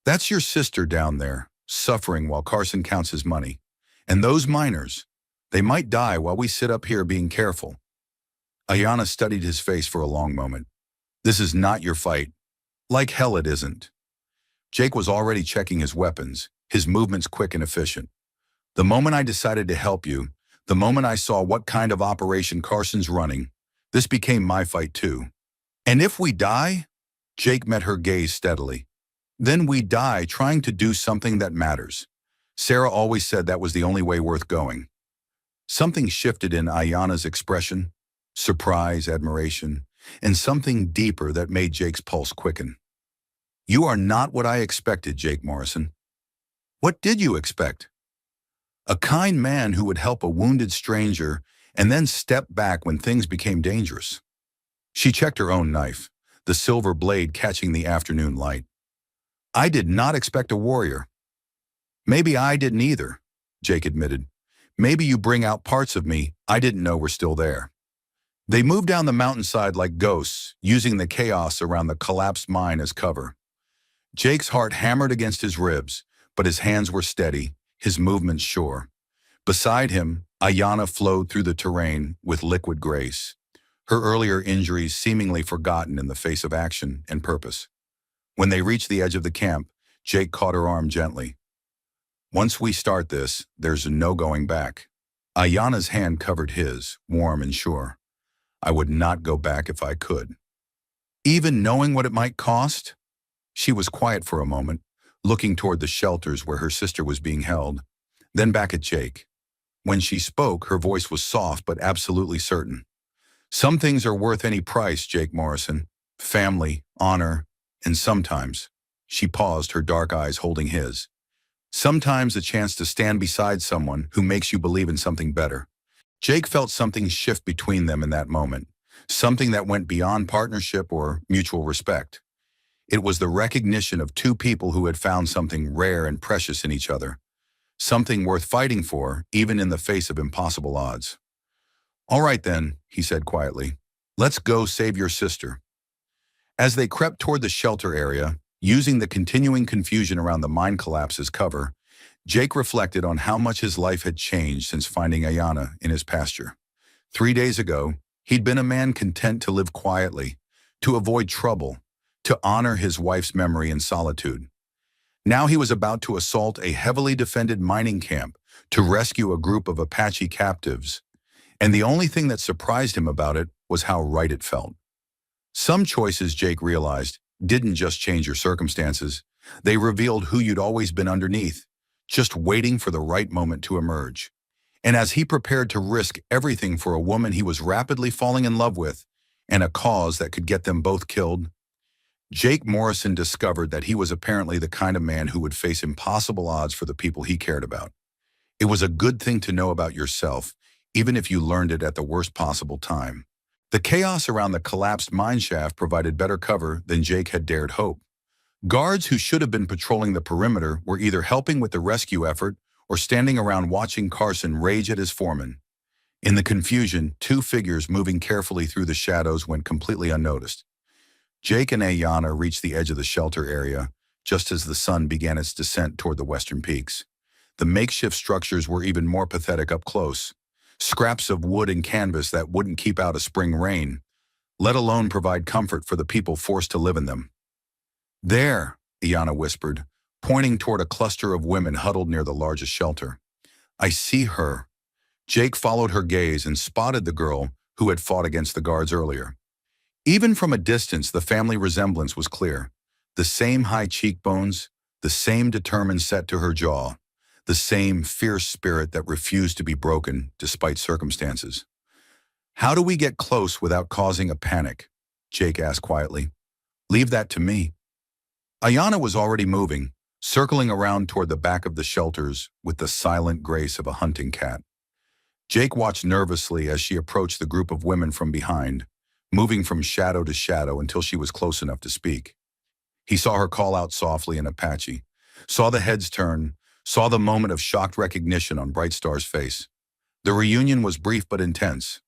"That's your sister down there, suffering while Carson counts his money. And those miners, they might die while we sit up here being careful." Ayanna studied his face for a long moment. "This is not your fight. Like hell it isn't." Jake was already checking his weapons, his movements quick and efficient. "The moment I decided to help you, the moment I saw what kind of operation Carson's running, this became my fight too. And if we die," Jake met her gaze steadily, "then we die trying to do something that matters. Sarah always said that was the only way worth going." Something shifted in Ayanna's expression, surprise, admiration, and something deeper that made Jake's pulse quicken. You are not what I expected, Jake Morrison. What did you expect? A kind man who would help a wounded stranger and then step back when things became dangerous. She checked her own knife, the silver blade catching the afternoon light. I did not expect a warrior. Maybe I didn't either, Jake admitted. Maybe you bring out parts of me I didn't know were still there. They moved down the mountainside like ghosts, using the chaos around the collapsed mine as cover. Jake's heart hammered against his ribs, but his hands were steady, his movements sure. Beside him, Ayanna flowed through the terrain with liquid grace, her earlier injuries seemingly forgotten in the face of action and purpose. When they reached the edge of the camp, Jake caught her arm gently. Once we start this, there's no going back. Ayanna's hand covered his, warm and sure. I would not go back if I could. Even knowing what it might cost? She was quiet for a moment, looking toward the shelters where her sister was being held, then back at Jake. When she spoke, her voice was soft but absolutely certain. Some things are worth any price, Jake Morrison. Family, honor, and sometimes, she paused, her dark eyes holding his. Sometimes a chance to stand beside someone who makes you believe in something better. Jake felt something shift between them in that moment, something that went beyond partnership or mutual respect. It was the recognition of two people who had found something rare and precious in each other, something worth fighting for, even in the face of impossible odds. All right then, he said quietly. Let's go save your sister. As they crept toward the shelter area, using the continuing confusion around the mine collapse as cover, Jake reflected on how much his life had changed since finding Ayanna in his pasture. 3 days ago, he'd been a man content to live quietly, to avoid trouble, to honor his wife's memory in solitude. Now he was about to assault a heavily defended mining camp, to rescue a group of Apache captives. And the only thing that surprised him about it was how right it felt. Some choices, Jake realized, didn't just change your circumstances. They revealed who you'd always been underneath, just waiting for the right moment to emerge. And as he prepared to risk everything for a woman he was rapidly falling in love with, and a cause that could get them both killed, Jake Morrison discovered that he was apparently the kind of man who would face impossible odds for the people he cared about. It was a good thing to know about yourself, even if you learned it at the worst possible time. The chaos around the collapsed mine shaft provided better cover than Jake had dared hope. Guards who should have been patrolling the perimeter were either helping with the rescue effort or standing around watching Carson rage at his foreman. In the confusion, two figures moving carefully through the shadows went completely unnoticed. Jake and Ayanna reached the edge of the shelter area just as the sun began its descent toward the western peaks. The makeshift structures were even more pathetic up close. Scraps of wood and canvas that wouldn't keep out a spring rain, let alone provide comfort for the people forced to live in them. There, Ayanna whispered, pointing toward a cluster of women huddled near the largest shelter. I see her. Jake followed her gaze and spotted the girl who had fought against the guards earlier. Even from a distance, the family resemblance was clear. The same high cheekbones, the same determined set to her jaw, the same fierce spirit that refused to be broken despite circumstances. How do we get close without causing a panic? Jake asked quietly. Leave that to me. Ayanna was already moving, circling around toward the back of the shelters with the silent grace of a hunting cat. Jake watched nervously as she approached the group of women from behind, moving from shadow to shadow until she was close enough to speak. He saw her call out softly in Apache, saw the heads turn, saw the moment of shocked recognition on Brightstar's face. The reunion was brief but intense.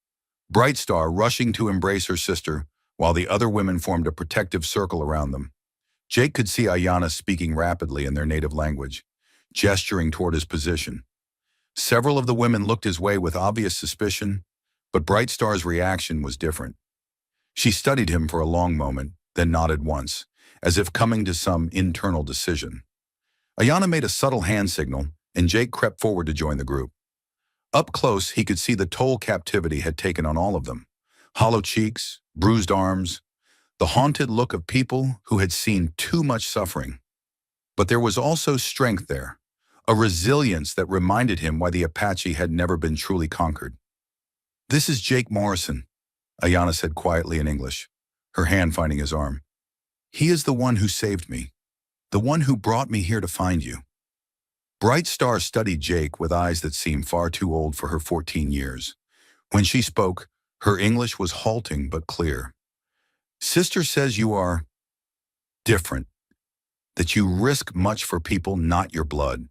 Brightstar rushing to embrace her sister, while the other women formed a protective circle around them. Jake could see Ayanna speaking rapidly in their native language, gesturing toward his position. Several of the women looked his way with obvious suspicion, but Brightstar's reaction was different. She studied him for a long moment, then nodded once, as if coming to some internal decision. Ayanna made a subtle hand signal, and Jake crept forward to join the group. Up close, he could see the toll captivity had taken on all of them. Hollow cheeks, bruised arms, the haunted look of people who had seen too much suffering. But there was also strength there, a resilience that reminded him why the Apache had never been truly conquered. This is Jake Morrison, Ayanna said quietly in English, her hand finding his arm. He is the one who saved me, the one who brought me here to find you. Bright Star studied Jake with eyes that seemed far too old for her 14 years. When she spoke, her English was halting but clear. Sister says you are different, that you risk much for people not your blood.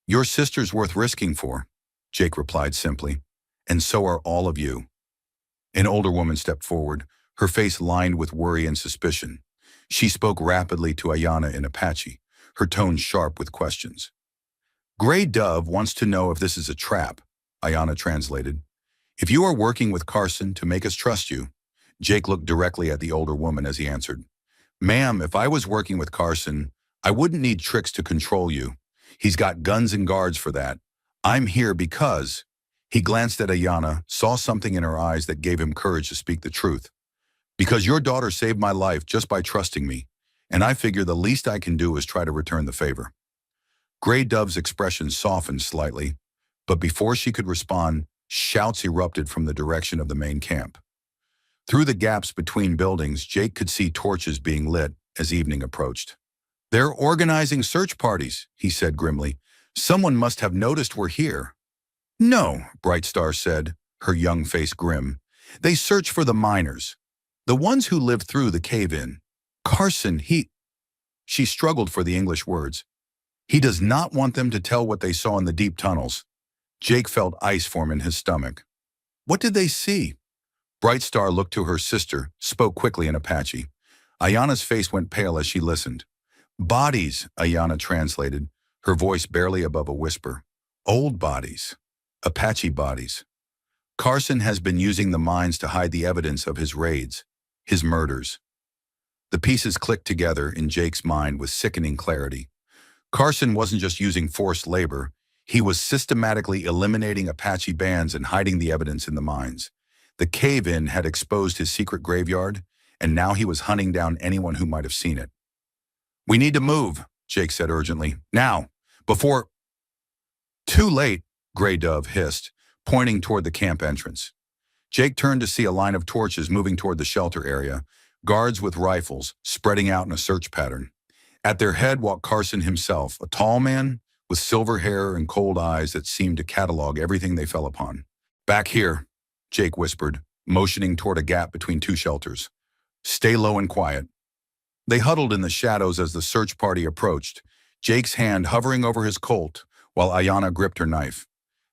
Your sister's worth risking for, Jake replied simply, and so are all of you. An older woman stepped forward, her face lined with worry and suspicion. She spoke rapidly to Ayana in Apache, her tone sharp with questions. Gray Dove wants to know if this is a trap, Ayana translated. If you are working with Carson to make us trust you, Jake looked directly at the older woman as he answered. Ma'am, if I was working with Carson, I wouldn't need tricks to control you. He's got guns and guards for that. I'm here because... He glanced at Ayana, saw something in her eyes that gave him courage to speak the truth. Because your daughter saved my life just by trusting me, and I figure the least I can do is try to return the favor. Gray Dove's expression softened slightly, but before she could respond, shouts erupted from the direction of the main camp. Through the gaps between buildings, Jake could see torches being lit as evening approached. They're organizing search parties, he said grimly. Someone must have noticed we're here. No, Bright Star said, her young face grim. They search for the miners, the ones who lived through the cave-in. Carson, She struggled for the English words. He does not want them to tell what they saw in the deep tunnels. Jake felt ice form in his stomach. What did they see? Bright Star looked to her sister, spoke quickly in Apache. Ayana's face went pale as she listened. Bodies, Ayana translated, her voice barely above a whisper. Old bodies. Apache bodies. Carson has been using the mines to hide the evidence of his raids, his murders. The pieces clicked together in Jake's mind with sickening clarity. Carson wasn't just using forced labor, he was systematically eliminating Apache bands and hiding the evidence in the mines. The cave-in had exposed his secret graveyard, and now he was hunting down anyone who might have seen it. We need to move, Jake said urgently. Now, before... Too late, Gray Dove hissed, pointing toward the camp entrance. Jake turned to see a line of torches moving toward the shelter area, guards with rifles spreading out in a search pattern. At their head walked Carson himself, a tall man with silver hair and cold eyes that seemed to catalog everything they fell upon. Back here, Jake whispered, motioning toward a gap between two shelters. Stay low and quiet. They huddled in the shadows as the search party approached, Jake's hand hovering over his Colt while Ayana gripped her knife.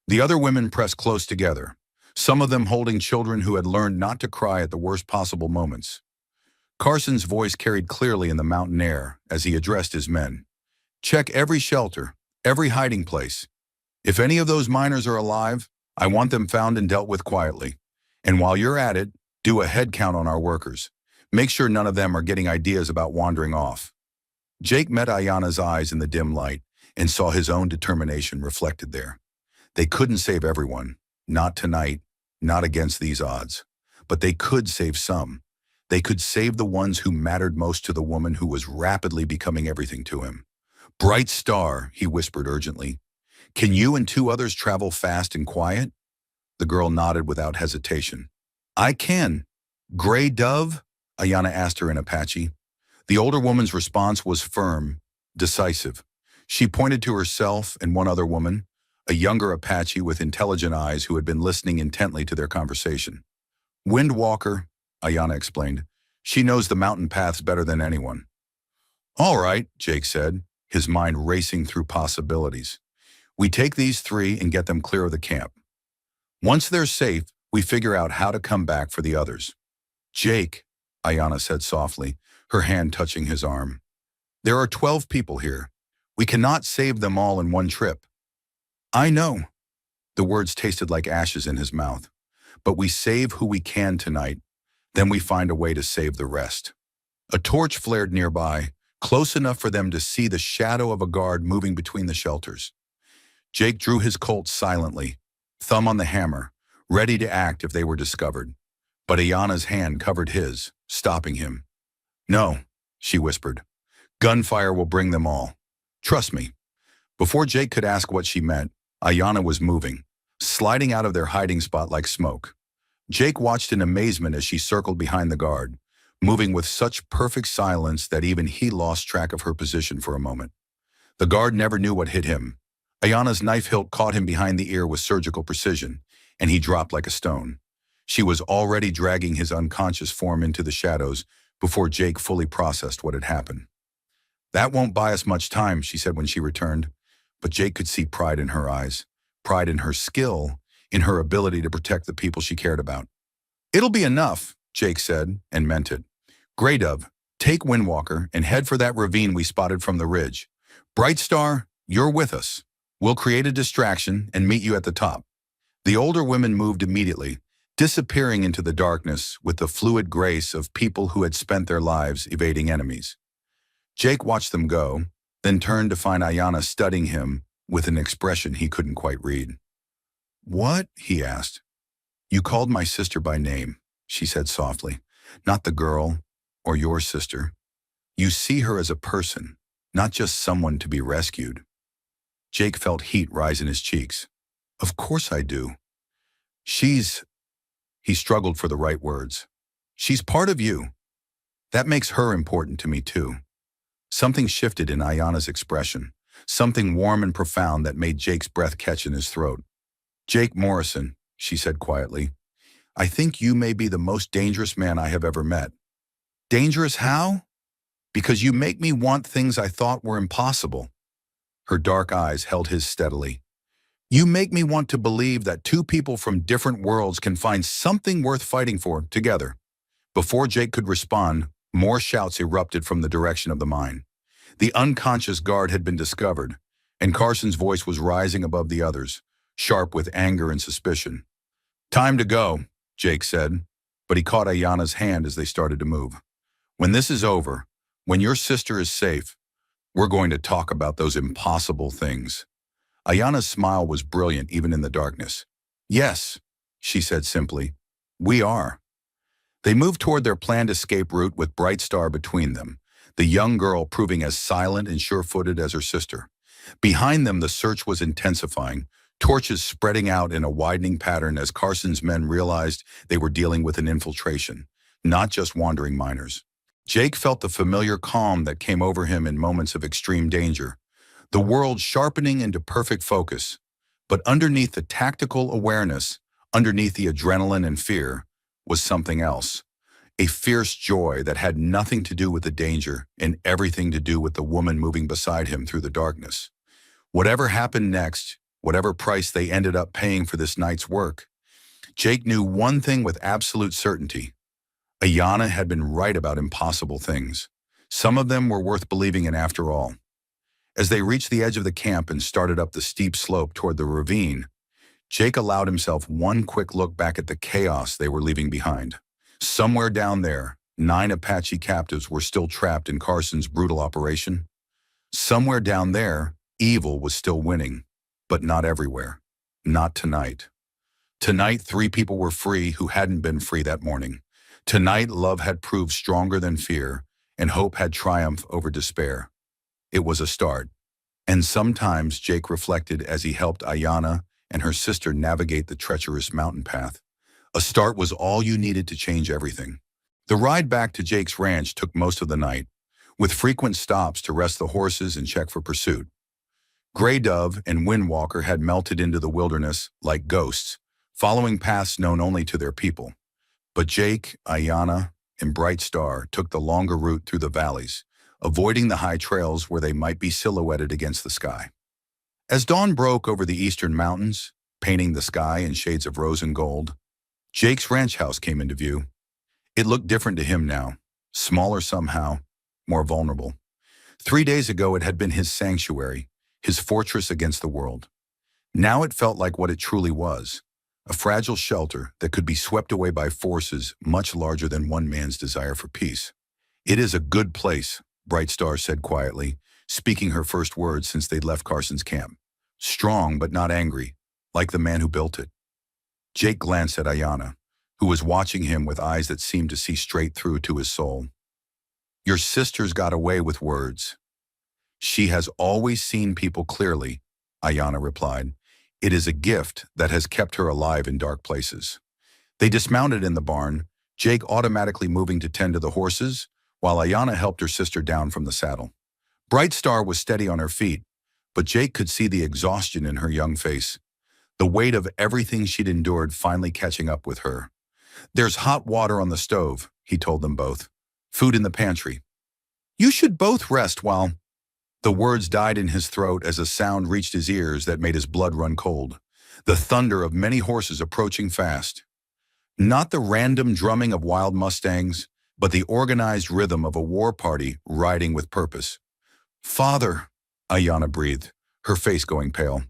The other women pressed close together, some of them holding children who had learned not to cry at the worst possible moments. Carson's voice carried clearly in the mountain air as he addressed his men. Check every shelter, every hiding place. If any of those miners are alive, I want them found and dealt with quietly. And while you're at it, do a head count on our workers. Make sure none of them are getting ideas about wandering off. Jake met Ayana's eyes in the dim light and saw his own determination reflected there. They couldn't save everyone, not tonight, not against these odds. But they could save some. They could save the ones who mattered most to the woman who was rapidly becoming everything to him. Bright Star, he whispered urgently. Can you and two others travel fast and quiet? The girl nodded without hesitation. I can. Gray Dove? Ayana asked her in Apache. The older woman's response was firm, decisive. She pointed to herself and one other woman, a younger Apache with intelligent eyes who had been listening intently to their conversation. Windwalker, Ayana explained. She knows the mountain paths better than anyone. All right, Jake said, his mind racing through possibilities. We take these three and get them clear of the camp. Once they're safe, we figure out how to come back for the others. Jake, Ayana said softly, her hand touching his arm. There are 12 people here. We cannot save them all in one trip. I know. The words tasted like ashes in his mouth. But we save who we can tonight. Then we find a way to save the rest. A torch flared nearby, close enough for them to see the shadow of a guard moving between the shelters. Jake drew his Colt silently, thumb on the hammer, ready to act if they were discovered. But Ayana's hand covered his, stopping him. No, she whispered. Gunfire will bring them all. Trust me. Before Jake could ask what she meant, Ayana was moving, sliding out of their hiding spot like smoke. Jake watched in amazement as she circled behind the guard, moving with such perfect silence that even he lost track of her position for a moment. The guard never knew what hit him. Ayana's knife hilt caught him behind the ear with surgical precision, and he dropped like a stone. She was already dragging his unconscious form into the shadows before Jake fully processed what had happened. "That won't buy us much time," she said when she returned, but Jake could see pride in her eyes, pride in her skill, in her ability to protect the people she cared about. "It'll be enough," Jake said, and meant it. "Grey Dove, take Windwalker and head for that ravine we spotted from the ridge. Bright Star, you're with us. We'll create a distraction and meet you at the top." The older women moved immediately, disappearing into the darkness with the fluid grace of people who had spent their lives evading enemies. Jake watched them go, then turned to find Ayana studying him with an expression he couldn't quite read. "What?" he asked. "You called my sister by name," she said softly. "Not the girl or your sister. You see her as a person, not just someone to be rescued." Jake felt heat rise in his cheeks. "Of course I do. She's—" He struggled for the right words. "She's part of you. That makes her important to me too." Something shifted in Ayana's expression, something warm and profound that made Jake's breath catch in his throat. "Jake Morrison," she said quietly, "I think you may be the most dangerous man I have ever met." "Dangerous how?" "Because you make me want things I thought were impossible." Her dark eyes held his steadily. "You make me want to believe that two people from different worlds can find something worth fighting for together." Before Jake could respond, more shouts erupted from the direction of the mine. The unconscious guard had been discovered, and Carson's voice was rising above the others, sharp with anger and suspicion. "Time to go," Jake said, but he caught Ayana's hand as they started to move. "When this is over, when your sister is safe, we're going to talk about those impossible things." Ayana's smile was brilliant even in the darkness. "Yes," she said simply, "we are." They moved toward their planned escape route with Bright Star between them, the young girl proving as silent and sure-footed as her sister. Behind them, the search was intensifying, torches spreading out in a widening pattern as Carson's men realized they were dealing with an infiltration, not just wandering miners. Jake felt the familiar calm that came over him in moments of extreme danger, the world sharpening into perfect focus. But underneath the tactical awareness, underneath the adrenaline and fear, was something else. A fierce joy that had nothing to do with the danger and everything to do with the woman moving beside him through the darkness. Whatever happened next, whatever price they ended up paying for this night's work, Jake knew one thing with absolute certainty. Ayana had been right about impossible things. Some of them were worth believing in after all. As they reached the edge of the camp and started up the steep slope toward the ravine, Jake allowed himself one quick look back at the chaos they were leaving behind. Somewhere down there, 9 Apache captives were still trapped in Carson's brutal operation. Somewhere down there, evil was still winning, but not everywhere. Not tonight. Tonight, 3 people were free who hadn't been free that morning. Tonight, love had proved stronger than fear, and hope had triumphed over despair. It was a start. And sometimes Jake reflected as he helped Ayana and her sister navigate the treacherous mountain path. A start was all you needed to change everything. The ride back to Jake's ranch took most of the night, with frequent stops to rest the horses and check for pursuit. Grey Dove and Windwalker had melted into the wilderness like ghosts, following paths known only to their people. But Jake, Ayana, and Bright Star took the longer route through the valleys, avoiding the high trails where they might be silhouetted against the sky. As dawn broke over the eastern mountains, painting the sky in shades of rose and gold, Jake's ranch house came into view. It looked different to him now, smaller somehow, more vulnerable. 3 days ago it had been his sanctuary, his fortress against the world. Now it felt like what it truly was, a fragile shelter that could be swept away by forces much larger than one man's desire for peace. "It is a good place," Bright Star said quietly, speaking her first words since they'd left Carson's camp. "Strong but not angry, like the man who built it." Jake glanced at Ayana, who was watching him with eyes that seemed to see straight through to his soul. "Your sister's got away with words." "She has always seen people clearly," Ayana replied. "It is a gift that has kept her alive in dark places." They dismounted in the barn, Jake automatically moving to tend to the horses, while Ayanna helped her sister down from the saddle. Bright Star was steady on her feet, but Jake could see the exhaustion in her young face, the weight of everything she'd endured finally catching up with her. "There's hot water on the stove," he told them both. "Food in the pantry. You should both rest while—" The words died in his throat as a sound reached his ears that made his blood run cold. The thunder of many horses approaching fast. Not the random drumming of wild mustangs, but the organized rhythm of a war party riding with purpose. "Father," Ayanna breathed, her face going pale.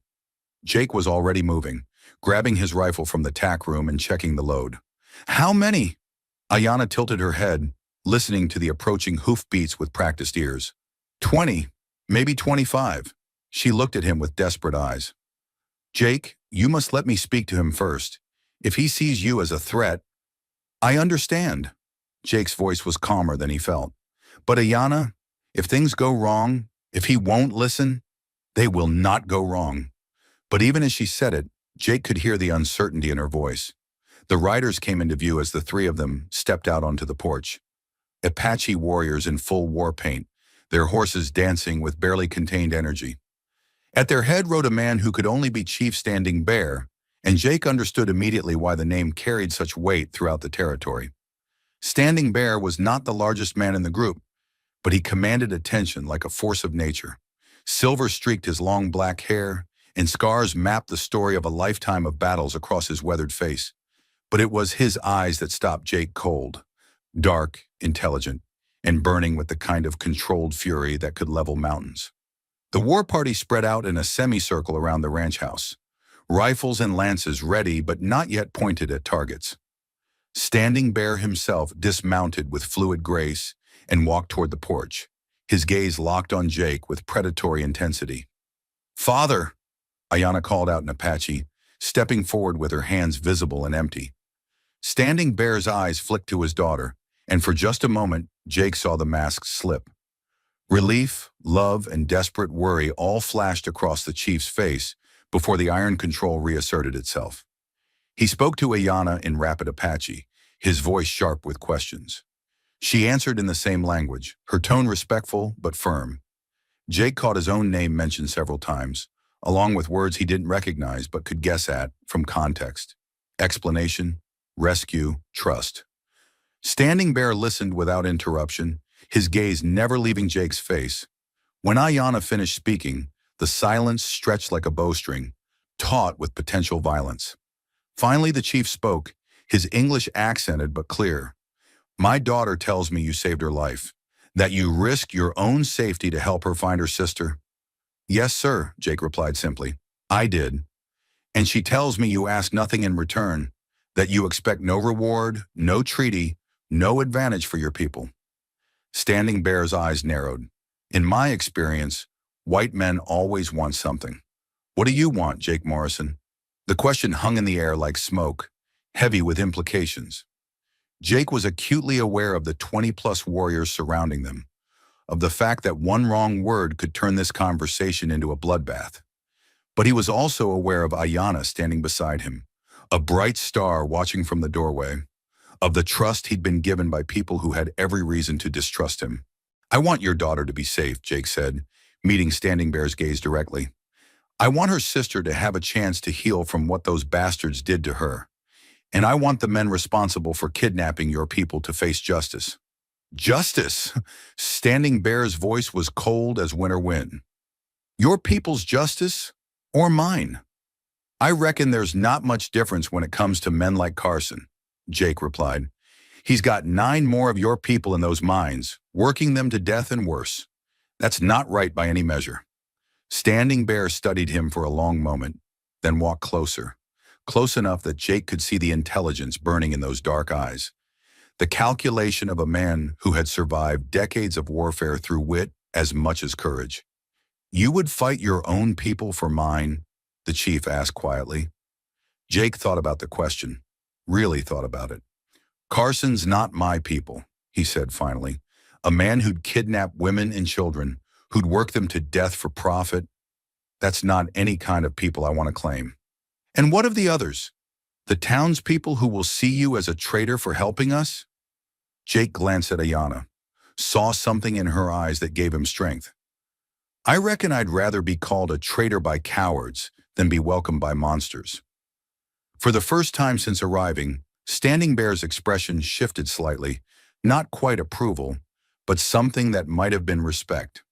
Jake was already moving, grabbing his rifle from the tack room and checking the load. "How many?" Ayanna tilted her head, listening to the approaching hoofbeats with practiced ears. 20, maybe 25. She looked at him with desperate eyes. "Jake, you must let me speak to him first. If he sees you as a threat—" "I understand." Jake's voice was calmer than he felt. "But Ayanna, if things go wrong, if he won't listen, they will not go wrong." But even as she said it, Jake could hear the uncertainty in her voice. The riders came into view as the three of them stepped out onto the porch. Apache warriors in full war paint, their horses dancing with barely contained energy. At their head rode a man who could only be Chief Standing Bear, and Jake understood immediately why the name carried such weight throughout the territory. Standing Bear was not the largest man in the group, but he commanded attention like a force of nature. Silver streaked his long black hair, and scars mapped the story of a lifetime of battles across his weathered face. But it was his eyes that stopped Jake cold, dark, intelligent, and burning with the kind of controlled fury that could level mountains. The war party spread out in a semicircle around the ranch house, rifles and lances ready but not yet pointed at targets. Standing Bear himself dismounted with fluid grace and walked toward the porch, his gaze locked on Jake with predatory intensity. "Father," Ayanna called out in Apache, stepping forward with her hands visible and empty. Standing Bear's eyes flicked to his daughter, and for just a moment, Jake saw the mask slip. Relief, love, and desperate worry all flashed across the chief's face before the iron control reasserted itself. He spoke to Ayanna in rapid Apache, his voice sharp with questions. She answered in the same language, her tone respectful but firm. Jake caught his own name mentioned several times, along with words he didn't recognize but could guess at from context. Explanation, rescue, trust. Standing Bear listened without interruption, his gaze never leaving Jake's face. When Ayanna finished speaking, the silence stretched like a bowstring, taut with potential violence. Finally, the chief spoke, his English accented but clear. "My daughter tells me you saved her life, that you risked your own safety to help her find her sister." "Yes, sir," Jake replied simply. "I did. And she tells me you ask nothing in return, that you expect no reward, no treaty, no advantage for your people." Standing Bear's eyes narrowed. "In my experience, white men always want something. What do you want, Jake Morrison?" The question hung in the air like smoke, heavy with implications. Jake was acutely aware of the 20-plus warriors surrounding them, of the fact that one wrong word could turn this conversation into a bloodbath. But he was also aware of Ayanna standing beside him, a bright star watching from the doorway, of the trust he'd been given by people who had every reason to distrust him. "I want your daughter to be safe," Jake said, meeting Standing Bear's gaze directly. "I want her sister to have a chance to heal from what those bastards did to her. And I want the men responsible for kidnapping your people to face justice." "Justice?" Standing Bear's voice was cold as winter wind. "Your people's justice? Or mine? I reckon there's not much difference when it comes to men like Carson," Jake replied. "He's got 9 more of your people in those mines, working them to death and worse. That's not right by any measure." Standing Bear studied him for a long moment, then walked closer, close enough that Jake could see the intelligence burning in those dark eyes. The calculation of a man who had survived decades of warfare through wit as much as courage. "You would fight your own people for mine?" the chief asked quietly. Jake thought about the question, really thought about it. "Carson's not my people," he said finally. "A man who'd kidnap women and children, who'd work them to death for profit. That's not any kind of people I want to claim." "And what of the others?" The townspeople who will see you as a traitor for helping us? Jake glanced at Ayana, saw something in her eyes that gave him strength. I reckon I'd rather be called a traitor by cowards than be welcomed by monsters. For the first time since arriving, Standing Bear's expression shifted slightly, not quite approval, but something that might have been respect.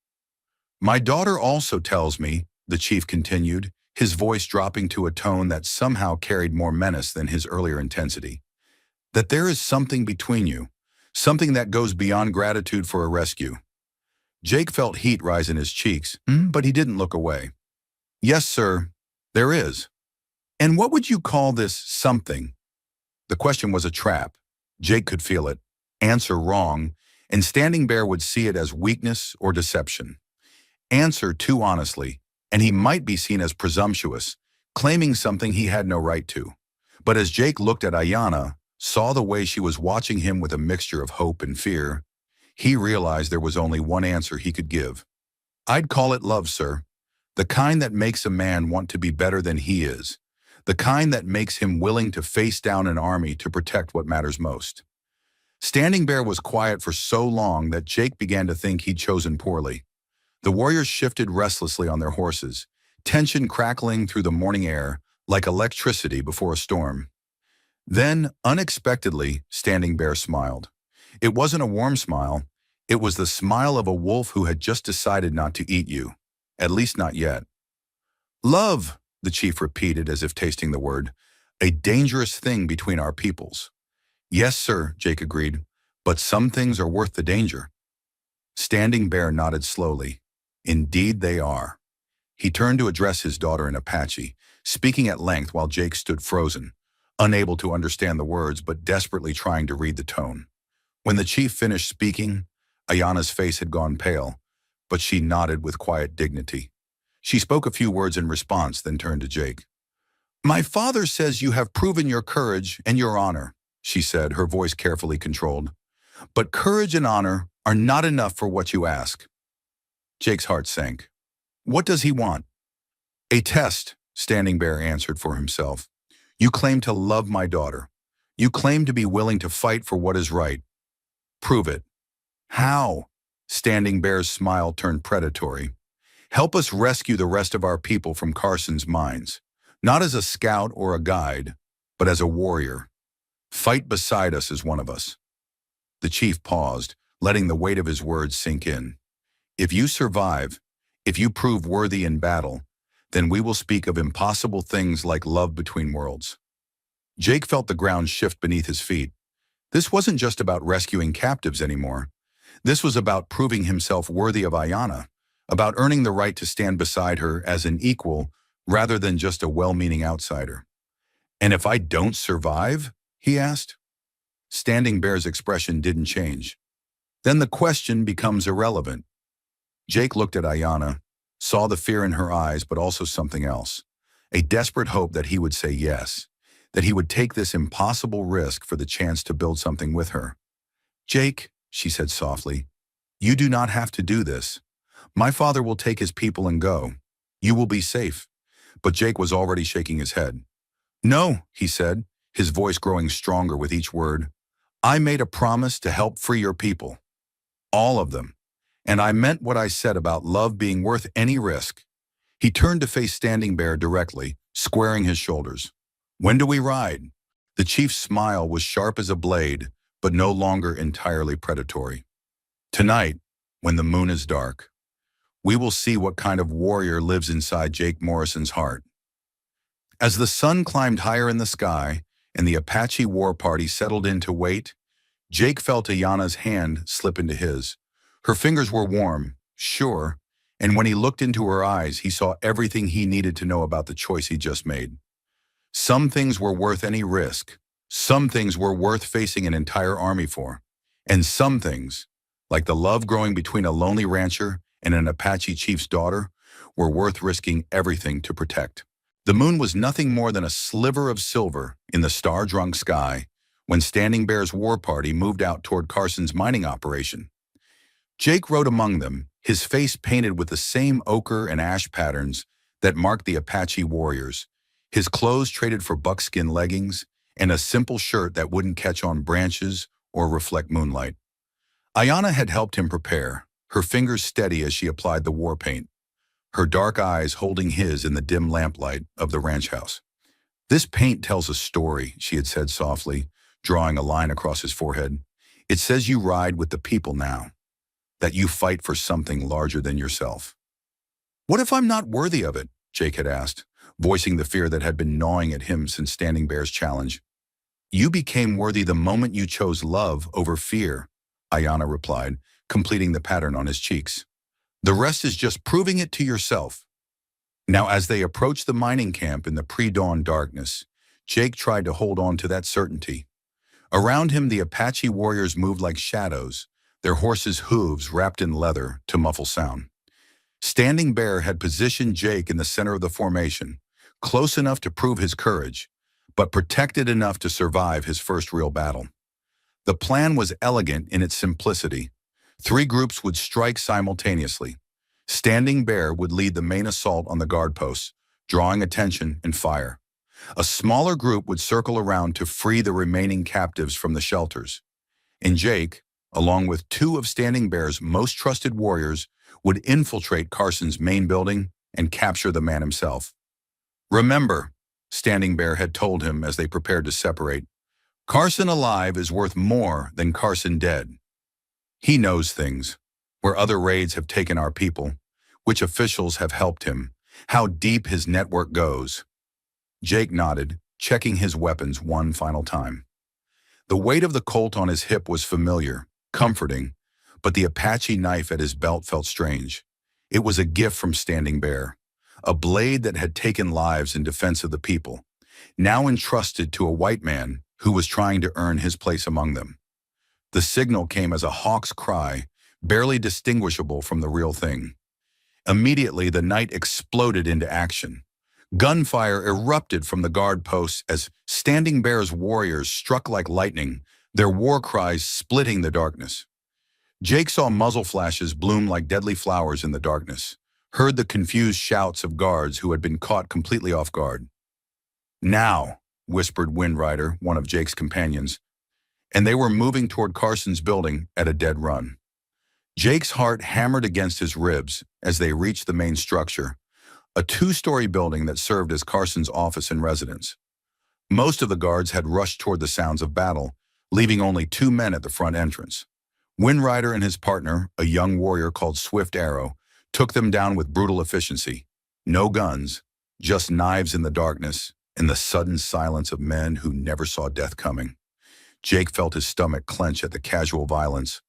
My daughter also tells me, the chief continued, his voice dropping to a tone that somehow carried more menace than his earlier intensity, that there is something between you, something that goes beyond gratitude for a rescue. Jake felt heat rise in his cheeks, but he didn't look away. Yes, sir, there is. And what would you call this something? The question was a trap. Jake could feel it. Answer wrong, and Standing Bear would see it as weakness or deception. Answer too honestly, and he might be seen as presumptuous, claiming something he had no right to. But as Jake looked at Ayana, saw the way she was watching him with a mixture of hope and fear, he realized there was only one answer he could give. I'd call it love, sir. The kind that makes a man want to be better than he is. The kind that makes him willing to face down an army to protect what matters most. Standing Bear was quiet for so long that Jake began to think he'd chosen poorly. The warriors shifted restlessly on their horses, tension crackling through the morning air like electricity before a storm. Then, unexpectedly, Standing Bear smiled. It wasn't a warm smile. It was the smile of a wolf who had just decided not to eat you. At least not yet. Love, the chief repeated as if tasting the word, a dangerous thing between our peoples. Yes, sir, Jake agreed, but some things are worth the danger. Standing Bear nodded slowly. Indeed they are. He turned to address his daughter in Apache, speaking at length while Jake stood frozen, unable to understand the words but desperately trying to read the tone. When the chief finished speaking, Ayana's face had gone pale, but she nodded with quiet dignity. She spoke a few words in response, then turned to Jake. My father says you have proven your courage and your honor, she said, her voice carefully controlled. But courage and honor are not enough for what you ask. Jake's heart sank. What does he want? A test, Standing Bear answered for himself. You claim to love my daughter. You claim to be willing to fight for what is right. Prove it. How? Standing Bear's smile turned predatory. Help us rescue the rest of our people from Carson's mines, not as a scout or a guide, but as a warrior. Fight beside us as one of us. The chief paused, letting the weight of his words sink in. If you survive, if you prove worthy in battle, then we will speak of impossible things like love between worlds. Jake felt the ground shift beneath his feet. This wasn't just about rescuing captives anymore. This was about proving himself worthy of Ayana, about earning the right to stand beside her as an equal rather than just a well-meaning outsider. And if I don't survive? He asked. Standing Bear's expression didn't change. Then the question becomes irrelevant. Jake looked at Ayana, saw the fear in her eyes, but also something else. A desperate hope that he would say yes, that he would take this impossible risk for the chance to build something with her. Jake, she said softly, you do not have to do this. My father will take his people and go. You will be safe. But Jake was already shaking his head. No, he said, his voice growing stronger with each word. I made a promise to help free your people. All of them. And I meant what I said about love being worth any risk. He turned to face Standing Bear directly, squaring his shoulders. When do we ride? The chief's smile was sharp as a blade, but no longer entirely predatory. Tonight, when the moon is dark, we will see what kind of warrior lives inside Jake Morrison's heart. As the sun climbed higher in the sky and the Apache war party settled in to wait, Jake felt Ayana's hand slip into his. Her fingers were warm, sure, and when he looked into her eyes, he saw everything he needed to know about the choice he just made. Some things were worth any risk. Some things were worth facing an entire army for. And some things, like the love growing between a lonely rancher and an Apache chief's daughter, were worth risking everything to protect. The moon was nothing more than a sliver of silver in the star-drunk sky when Standing Bear's war party moved out toward Carson's mining operation. Jake rode among them, his face painted with the same ochre and ash patterns that marked the Apache warriors, His clothes traded for buckskin leggings and a simple shirt that wouldn't catch on branches or reflect moonlight. Ayana had helped him prepare, her fingers steady as she applied the war paint, her dark eyes holding his in the dim lamplight of the ranch house. "This paint tells a story," she had said softly, drawing a line across his forehead. "It says you ride with the people now, that you fight for something larger than yourself." "What if I'm not worthy of it?" Jake had asked, voicing the fear that had been gnawing at him since Standing Bear's challenge. "You became worthy the moment you chose love over fear," Ayana replied, completing the pattern on his cheeks. "The rest is just proving it to yourself." Now, as they approached the mining camp in the pre-dawn darkness, Jake tried to hold on to that certainty. Around him, the Apache warriors moved like shadows, their horses' hooves wrapped in leather to muffle sound. Standing Bear had positioned Jake in the center of the formation, close enough to prove his courage, but protected enough to survive his first real battle. The plan was elegant in its simplicity. 3 groups would strike simultaneously. Standing Bear would lead the main assault on the guard posts, drawing attention and fire. A smaller group would circle around to free the remaining captives from the shelters. And Jake, along with 2 of Standing Bear's most trusted warriors, would infiltrate Carson's main building and capture the man himself. "Remember," Standing Bear had told him as they prepared to separate, "Carson alive is worth more than Carson dead. He knows things, where other raids have taken our people, which officials have helped him, how deep his network goes." Jake nodded, checking his weapons one final time. The weight of the Colt on his hip was familiar, comforting, but the Apache knife at his belt felt strange. It was a gift from Standing Bear, a blade that had taken lives in defense of the people, now entrusted to a white man who was trying to earn his place among them. The signal came as a hawk's cry, barely distinguishable from the real thing. Immediately, the night exploded into action. Gunfire erupted from the guard posts as Standing Bear's warriors struck like lightning, their war cries splitting the darkness. Jake saw muzzle flashes bloom like deadly flowers in the darkness, heard the confused shouts of guards who had been caught completely off guard. "Now," whispered Wind Rider, one of Jake's companions, and they were moving toward Carson's building at a dead run. Jake's heart hammered against his ribs as they reached the main structure, a 2-story building that served as Carson's office and residence. Most of the guards had rushed toward the sounds of battle, leaving only 2 men at the front entrance. Wind Rider and his partner, a young warrior called Swift Arrow, took them down with brutal efficiency. No guns, just knives in the darkness and the sudden silence of men who never saw death coming. Jake felt his stomach clench at the casual violence,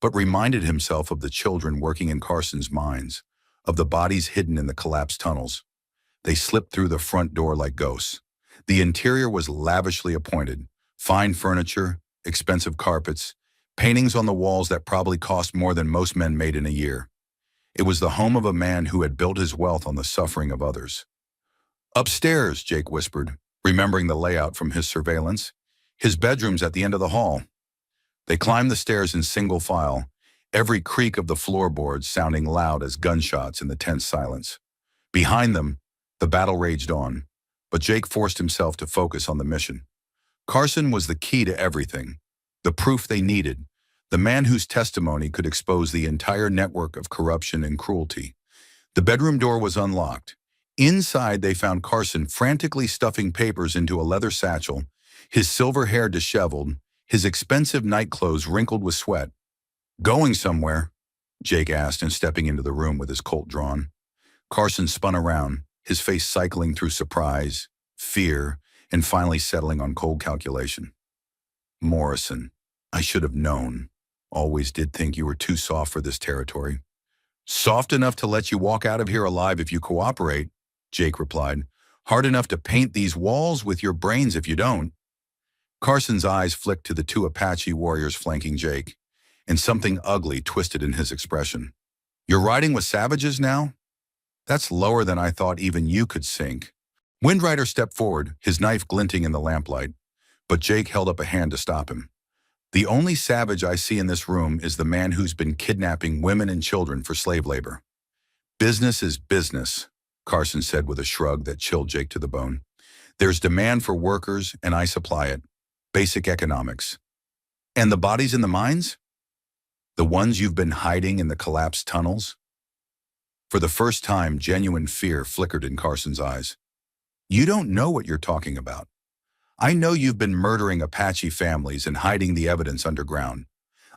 but reminded himself of the children working in Carson's mines, of the bodies hidden in the collapsed tunnels. They slipped through the front door like ghosts. The interior was lavishly appointed, fine furniture, expensive carpets, paintings on the walls that probably cost more than most men made in a year. It was the home of a man who had built his wealth on the suffering of others. "Upstairs," Jake whispered, remembering the layout from his surveillance. "His bedroom's at the end of the hall." They climbed the stairs in single file, every creak of the floorboards sounding loud as gunshots in the tense silence. Behind them, the battle raged on, but Jake forced himself to focus on the mission. Carson was the key to everything, the proof they needed, the man whose testimony could expose the entire network of corruption and cruelty. The bedroom door was unlocked. Inside, they found Carson frantically stuffing papers into a leather satchel, his silver hair disheveled, his expensive nightclothes wrinkled with sweat. "Going somewhere?" Jake asked, and stepping into the room with his Colt drawn. Carson spun around, his face cycling through surprise, fear, and finally settling on cold calculation. "Morrison, I should have known. Always did think you were too soft for this territory." "Soft enough to let you walk out of here alive if you cooperate," Jake replied. "Hard enough to paint these walls with your brains if you don't." Carson's eyes flicked to the 2 Apache warriors flanking Jake, and something ugly twisted in his expression. "You're riding with savages now? That's lower than I thought even you could sink." Wind Rider stepped forward, his knife glinting in the lamplight, but Jake held up a hand to stop him. "The only savage I see in this room is the man who's been kidnapping women and children for slave labor." "Business is business," Carson said with a shrug that chilled Jake to the bone. There's demand for workers, and I supply it. Basic economics. And the bodies in the mines? The ones you've been hiding in the collapsed tunnels? For the first time, genuine fear flickered in Carson's eyes. You don't know what you're talking about. I know you've been murdering Apache families and hiding the evidence underground.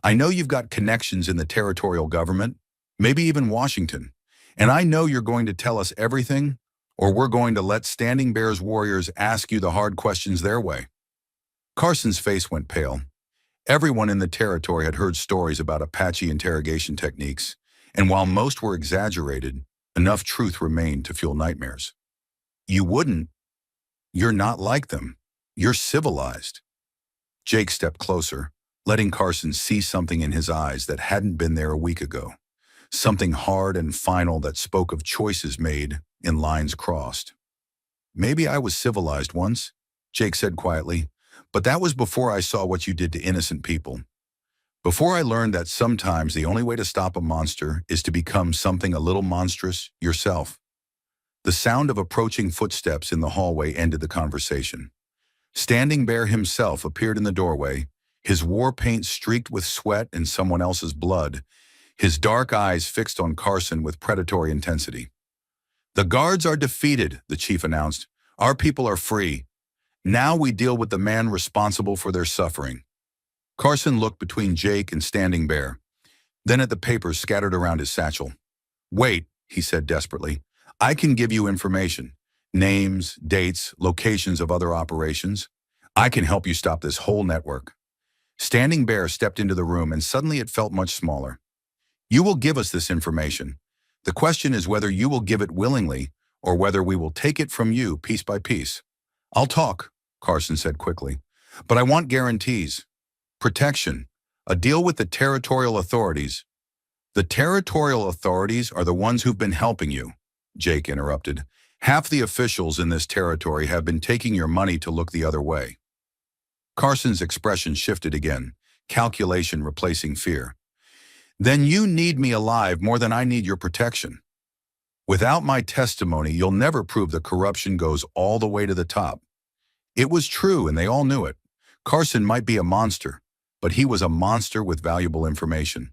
I know you've got connections in the territorial government, maybe even Washington. And I know you're going to tell us everything, or we're going to let Standing Bear's warriors ask you the hard questions their way. Carson's face went pale. Everyone in the territory had heard stories about Apache interrogation techniques, and while most were exaggerated, enough truth remained to fuel nightmares. You wouldn't. You're not like them. You're civilized. Jake stepped closer, letting Carson see something in his eyes that hadn't been there a week ago. Something hard and final that spoke of choices made in lines crossed. Maybe I was civilized once, Jake said quietly, but that was before I saw what you did to innocent people. Before I learned that sometimes the only way to stop a monster is to become something a little monstrous yourself. The sound of approaching footsteps in the hallway ended the conversation. Standing Bear himself appeared in the doorway, his war paint streaked with sweat and someone else's blood, his dark eyes fixed on Carson with predatory intensity. The guards are defeated, the chief announced. Our people are free. Now we deal with the man responsible for their suffering. Carson looked between Jake and Standing Bear, then at the papers scattered around his satchel. Wait, he said desperately. I can give you information. Names, dates, locations of other operations. I can help you stop this whole network. Standing Bear stepped into the room and suddenly it felt much smaller. You will give us this information. The question is whether you will give it willingly or whether we will take it from you piece by piece. I'll talk, Carson said quickly, but I want guarantees. Protection. A deal with the territorial authorities. The territorial authorities are the ones who've been helping you, Jake interrupted. Half the officials in this territory have been taking your money to look the other way. Carson's expression shifted again, calculation replacing fear. Then you need me alive more than I need your protection. Without my testimony, you'll never prove the corruption goes all the way to the top. It was true, and they all knew it. Carson might be a monster, but he was a monster with valuable information.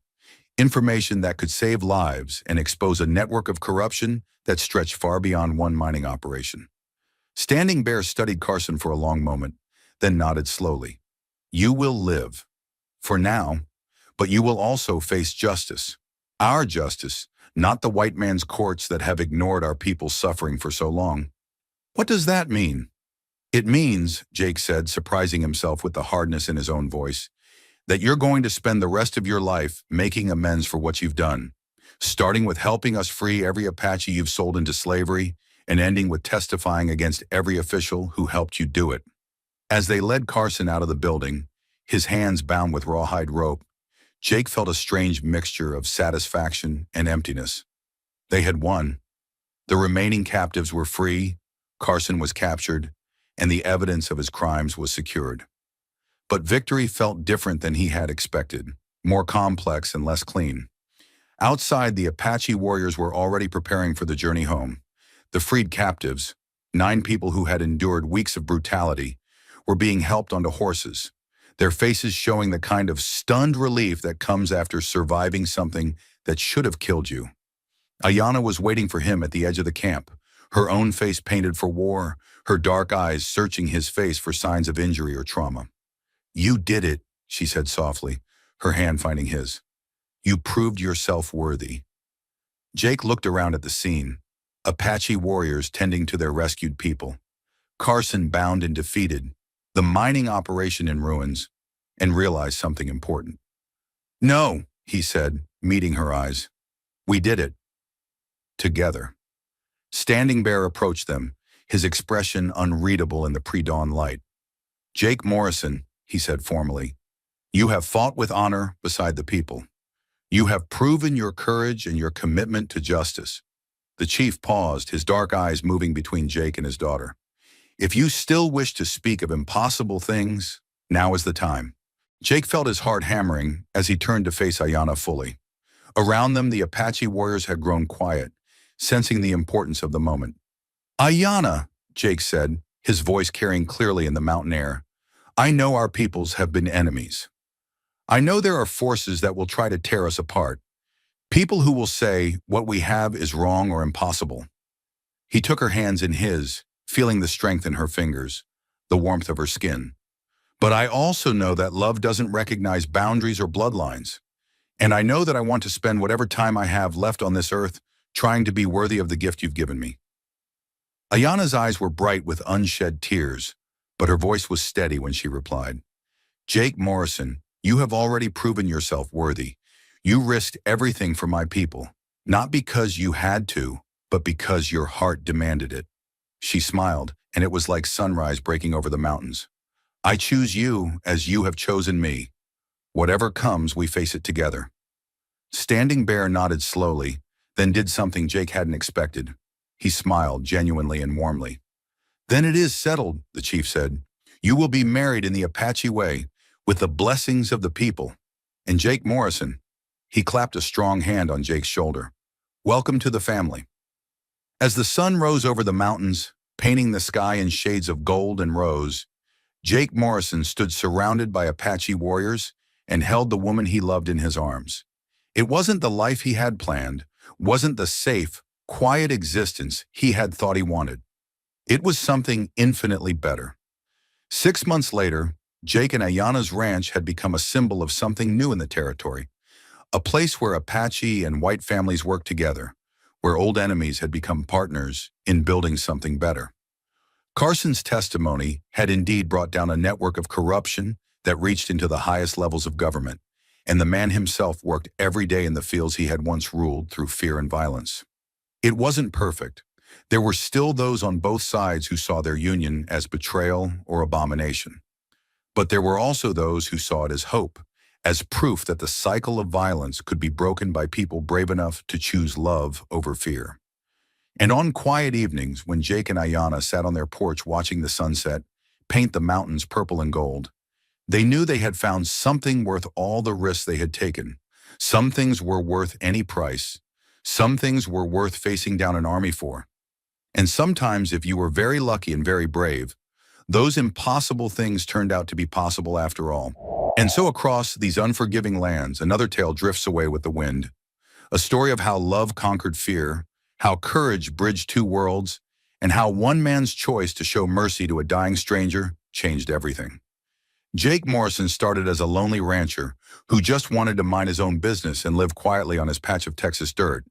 Information that could save lives and expose a network of corruption that stretched far beyond one mining operation. Standing Bear studied Carson for a long moment, then nodded slowly. You will live. For now. But you will also face justice. Our justice, not the white man's courts that have ignored our people's suffering for so long. What does that mean? It means, Jake said, surprising himself with the hardness in his own voice, that you're going to spend the rest of your life making amends for what you've done, starting with helping us free every Apache you've sold into slavery and ending with testifying against every official who helped you do it. As they led Carson out of the building, his hands bound with rawhide rope, Jake felt a strange mixture of satisfaction and emptiness. They had won. The remaining captives were free, Carson was captured, and the evidence of his crimes was secured. But victory felt different than he had expected, more complex and less clean. Outside, the Apache warriors were already preparing for the journey home. The freed captives, 9 people who had endured weeks of brutality, were being helped onto horses, their faces showing the kind of stunned relief that comes after surviving something that should have killed you. Ayanna was waiting for him at the edge of the camp, her own face painted for war, her dark eyes searching his face for signs of injury or trauma. You did it, she said softly, her hand finding his. You proved yourself worthy. Jake looked around at the scene, Apache warriors tending to their rescued people, Carson bound and defeated, the mining operation in ruins, and realized something important. No, he said, meeting her eyes. We did it. Together. Standing Bear approached them, his expression unreadable in the pre-dawn light. Jake Morrison, he said formally, you have fought with honor beside the people. You have proven your courage and your commitment to justice. The chief paused, his dark eyes moving between Jake and his daughter. If you still wish to speak of impossible things, now is the time. Jake felt his heart hammering as he turned to face Ayanna fully. Around them, the Apache warriors had grown quiet, sensing the importance of the moment. Ayanna, Jake said, his voice carrying clearly in the mountain air. I know our peoples have been enemies. I know there are forces that will try to tear us apart. People who will say what we have is wrong or impossible. He took her hands in his, feeling the strength in her fingers, the warmth of her skin. But I also know that love doesn't recognize boundaries or bloodlines. And I know that I want to spend whatever time I have left on this earth trying to be worthy of the gift you've given me. Ayana's eyes were bright with unshed tears, but her voice was steady when she replied, Jake Morrison, you have already proven yourself worthy. You risked everything for my people, not because you had to, but because your heart demanded it. She smiled, and it was like sunrise breaking over the mountains. I choose you as you have chosen me. Whatever comes, we face it together. Standing Bear nodded slowly, then did something Jake hadn't expected. He smiled genuinely and warmly. Then it is settled, the chief said. You will be married in the Apache way, with the blessings of the people. And Jake Morrison, he clapped a strong hand on Jake's shoulder. Welcome to the family. As the sun rose over the mountains, painting the sky in shades of gold and rose, Jake Morrison stood surrounded by Apache warriors and held the woman he loved in his arms. It wasn't the life he had planned, wasn't the safe, quiet existence he had thought he wanted. It was something infinitely better. 6 months later, Jake and Ayana's ranch had become a symbol of something new in the territory, a place where Apache and white families worked together, where old enemies had become partners in building something better. Carson's testimony had indeed brought down a network of corruption that reached into the highest levels of government, and the man himself worked every day in the fields he had once ruled through fear and violence. It wasn't perfect. There were still those on both sides who saw their union as betrayal or abomination. But there were also those who saw it as hope, as proof that the cycle of violence could be broken by people brave enough to choose love over fear. And on quiet evenings, when Jake and Ayana sat on their porch watching the sunset paint the mountains purple and gold, they knew they had found something worth all the risks they had taken. Some things were worth any price. Some things were worth facing down an army for. And sometimes, if you were very lucky and very brave, those impossible things turned out to be possible after all. And so across these unforgiving lands, another tale drifts away with the wind. A story of how love conquered fear, how courage bridged two worlds, and how one man's choice to show mercy to a dying stranger changed everything. Jake Morrison started as a lonely rancher who just wanted to mind his own business and live quietly on his patch of Texas dirt.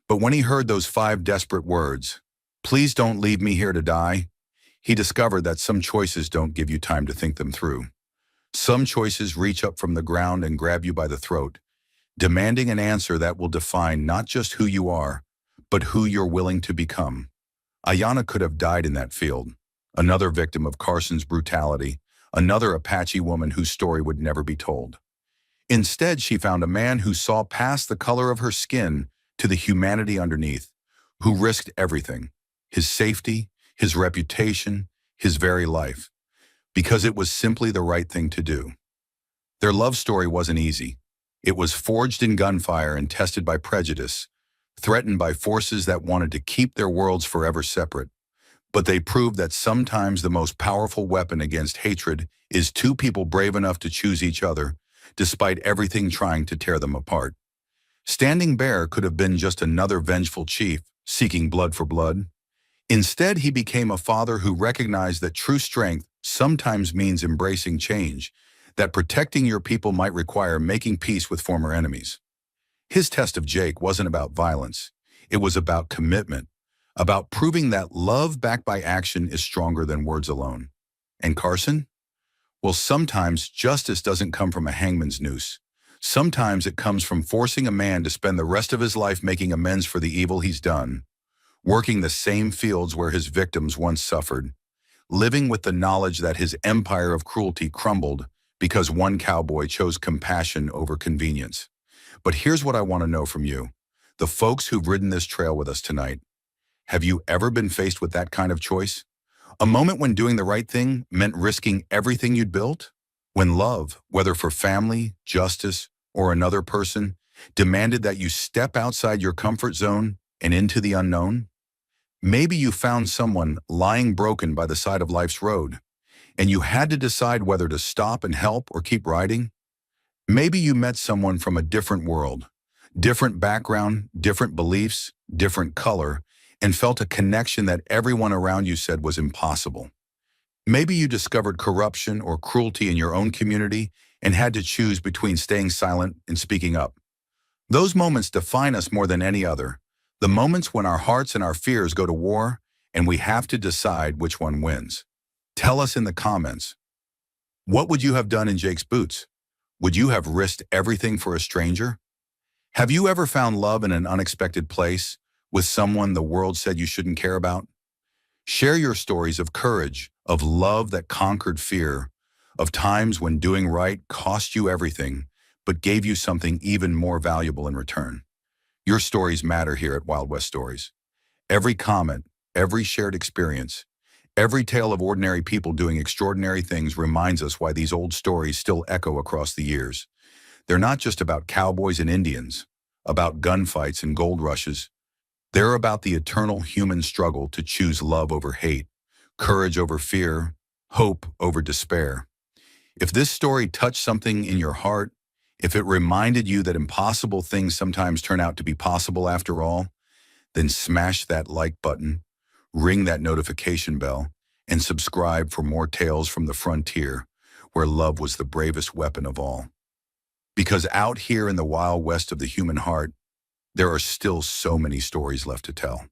But when he heard those 5 desperate words, "Please don't leave me here to die," he discovered that some choices don't give you time to think them through. Some choices reach up from the ground and grab you by the throat, demanding an answer that will define not just who you are, but who you're willing to become. Ayana could have died in that field, another victim of Carson's brutality, another Apache woman whose story would never be told. Instead, she found a man who saw past the color of her skin to the humanity underneath, who risked everything, his safety, his reputation, his very life, because it was simply the right thing to do. Their love story wasn't easy. It was forged in gunfire and tested by prejudice, threatened by forces that wanted to keep their worlds forever separate. But they proved that sometimes the most powerful weapon against hatred is 2 people brave enough to choose each other, despite everything trying to tear them apart. Standing Bear could have been just another vengeful chief, seeking blood for blood. Instead, he became a father who recognized that true strength sometimes means embracing change, that protecting your people might require making peace with former enemies. His test of Jake wasn't about violence. It was about commitment, about proving that love backed by action is stronger than words alone. And Carson? Well, sometimes justice doesn't come from a hangman's noose. Sometimes it comes from forcing a man to spend the rest of his life making amends for the evil he's done, working the same fields where his victims once suffered, living with the knowledge that his empire of cruelty crumbled because one cowboy chose compassion over convenience. But here's what I want to know from you, the folks who've ridden this trail with us tonight. Have you ever been faced with that kind of choice? A moment when doing the right thing meant risking everything you'd built? When love, whether for family, justice, or another person, demanded that you step outside your comfort zone and into the unknown? Maybe you found someone lying broken by the side of life's road, and you had to decide whether to stop and help or keep riding. Maybe you met someone from a different world, different background, different beliefs, different color, and felt a connection that everyone around you said was impossible. Maybe you discovered corruption or cruelty in your own community and had to choose between staying silent and speaking up. Those moments define us more than any other. The moments when our hearts and our fears go to war and we have to decide which one wins. Tell us in the comments, what would you have done in Jake's boots? Would you have risked everything for a stranger? Have you ever found love in an unexpected place with someone the world said you shouldn't care about? Share your stories of courage, of love that conquered fear, of times when doing right cost you everything, but gave you something even more valuable in return. Your stories matter here at Wild West Stories. Every comment, every shared experience, every tale of ordinary people doing extraordinary things reminds us why these old stories still echo across the years. They're not just about cowboys and Indians, about gunfights and gold rushes. They're about the eternal human struggle to choose love over hate, courage over fear, hope over despair. If this story touched something in your heart, if it reminded you that impossible things sometimes turn out to be possible after all, then smash that like button, ring that notification bell, and subscribe for more tales from the frontier, where love was the bravest weapon of all. Because out here in the wild west of the human heart, there are still so many stories left to tell.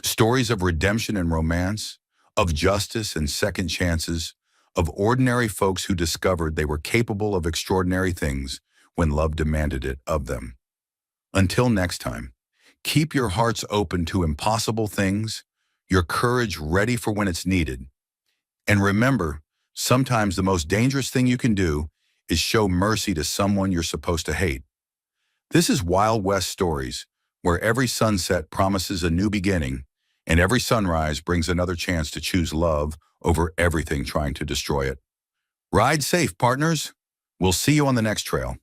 Stories of redemption and romance, of justice and second chances, of ordinary folks who discovered they were capable of extraordinary things when love demanded it of them. Until next time, keep your hearts open to impossible things, your courage ready for when it's needed. And remember, sometimes the most dangerous thing you can do is show mercy to someone you're supposed to hate. This is Wild West Stories, where every sunset promises a new beginning, and every sunrise brings another chance to choose love over everything trying to destroy it. Ride safe, partners. We'll see you on the next trail.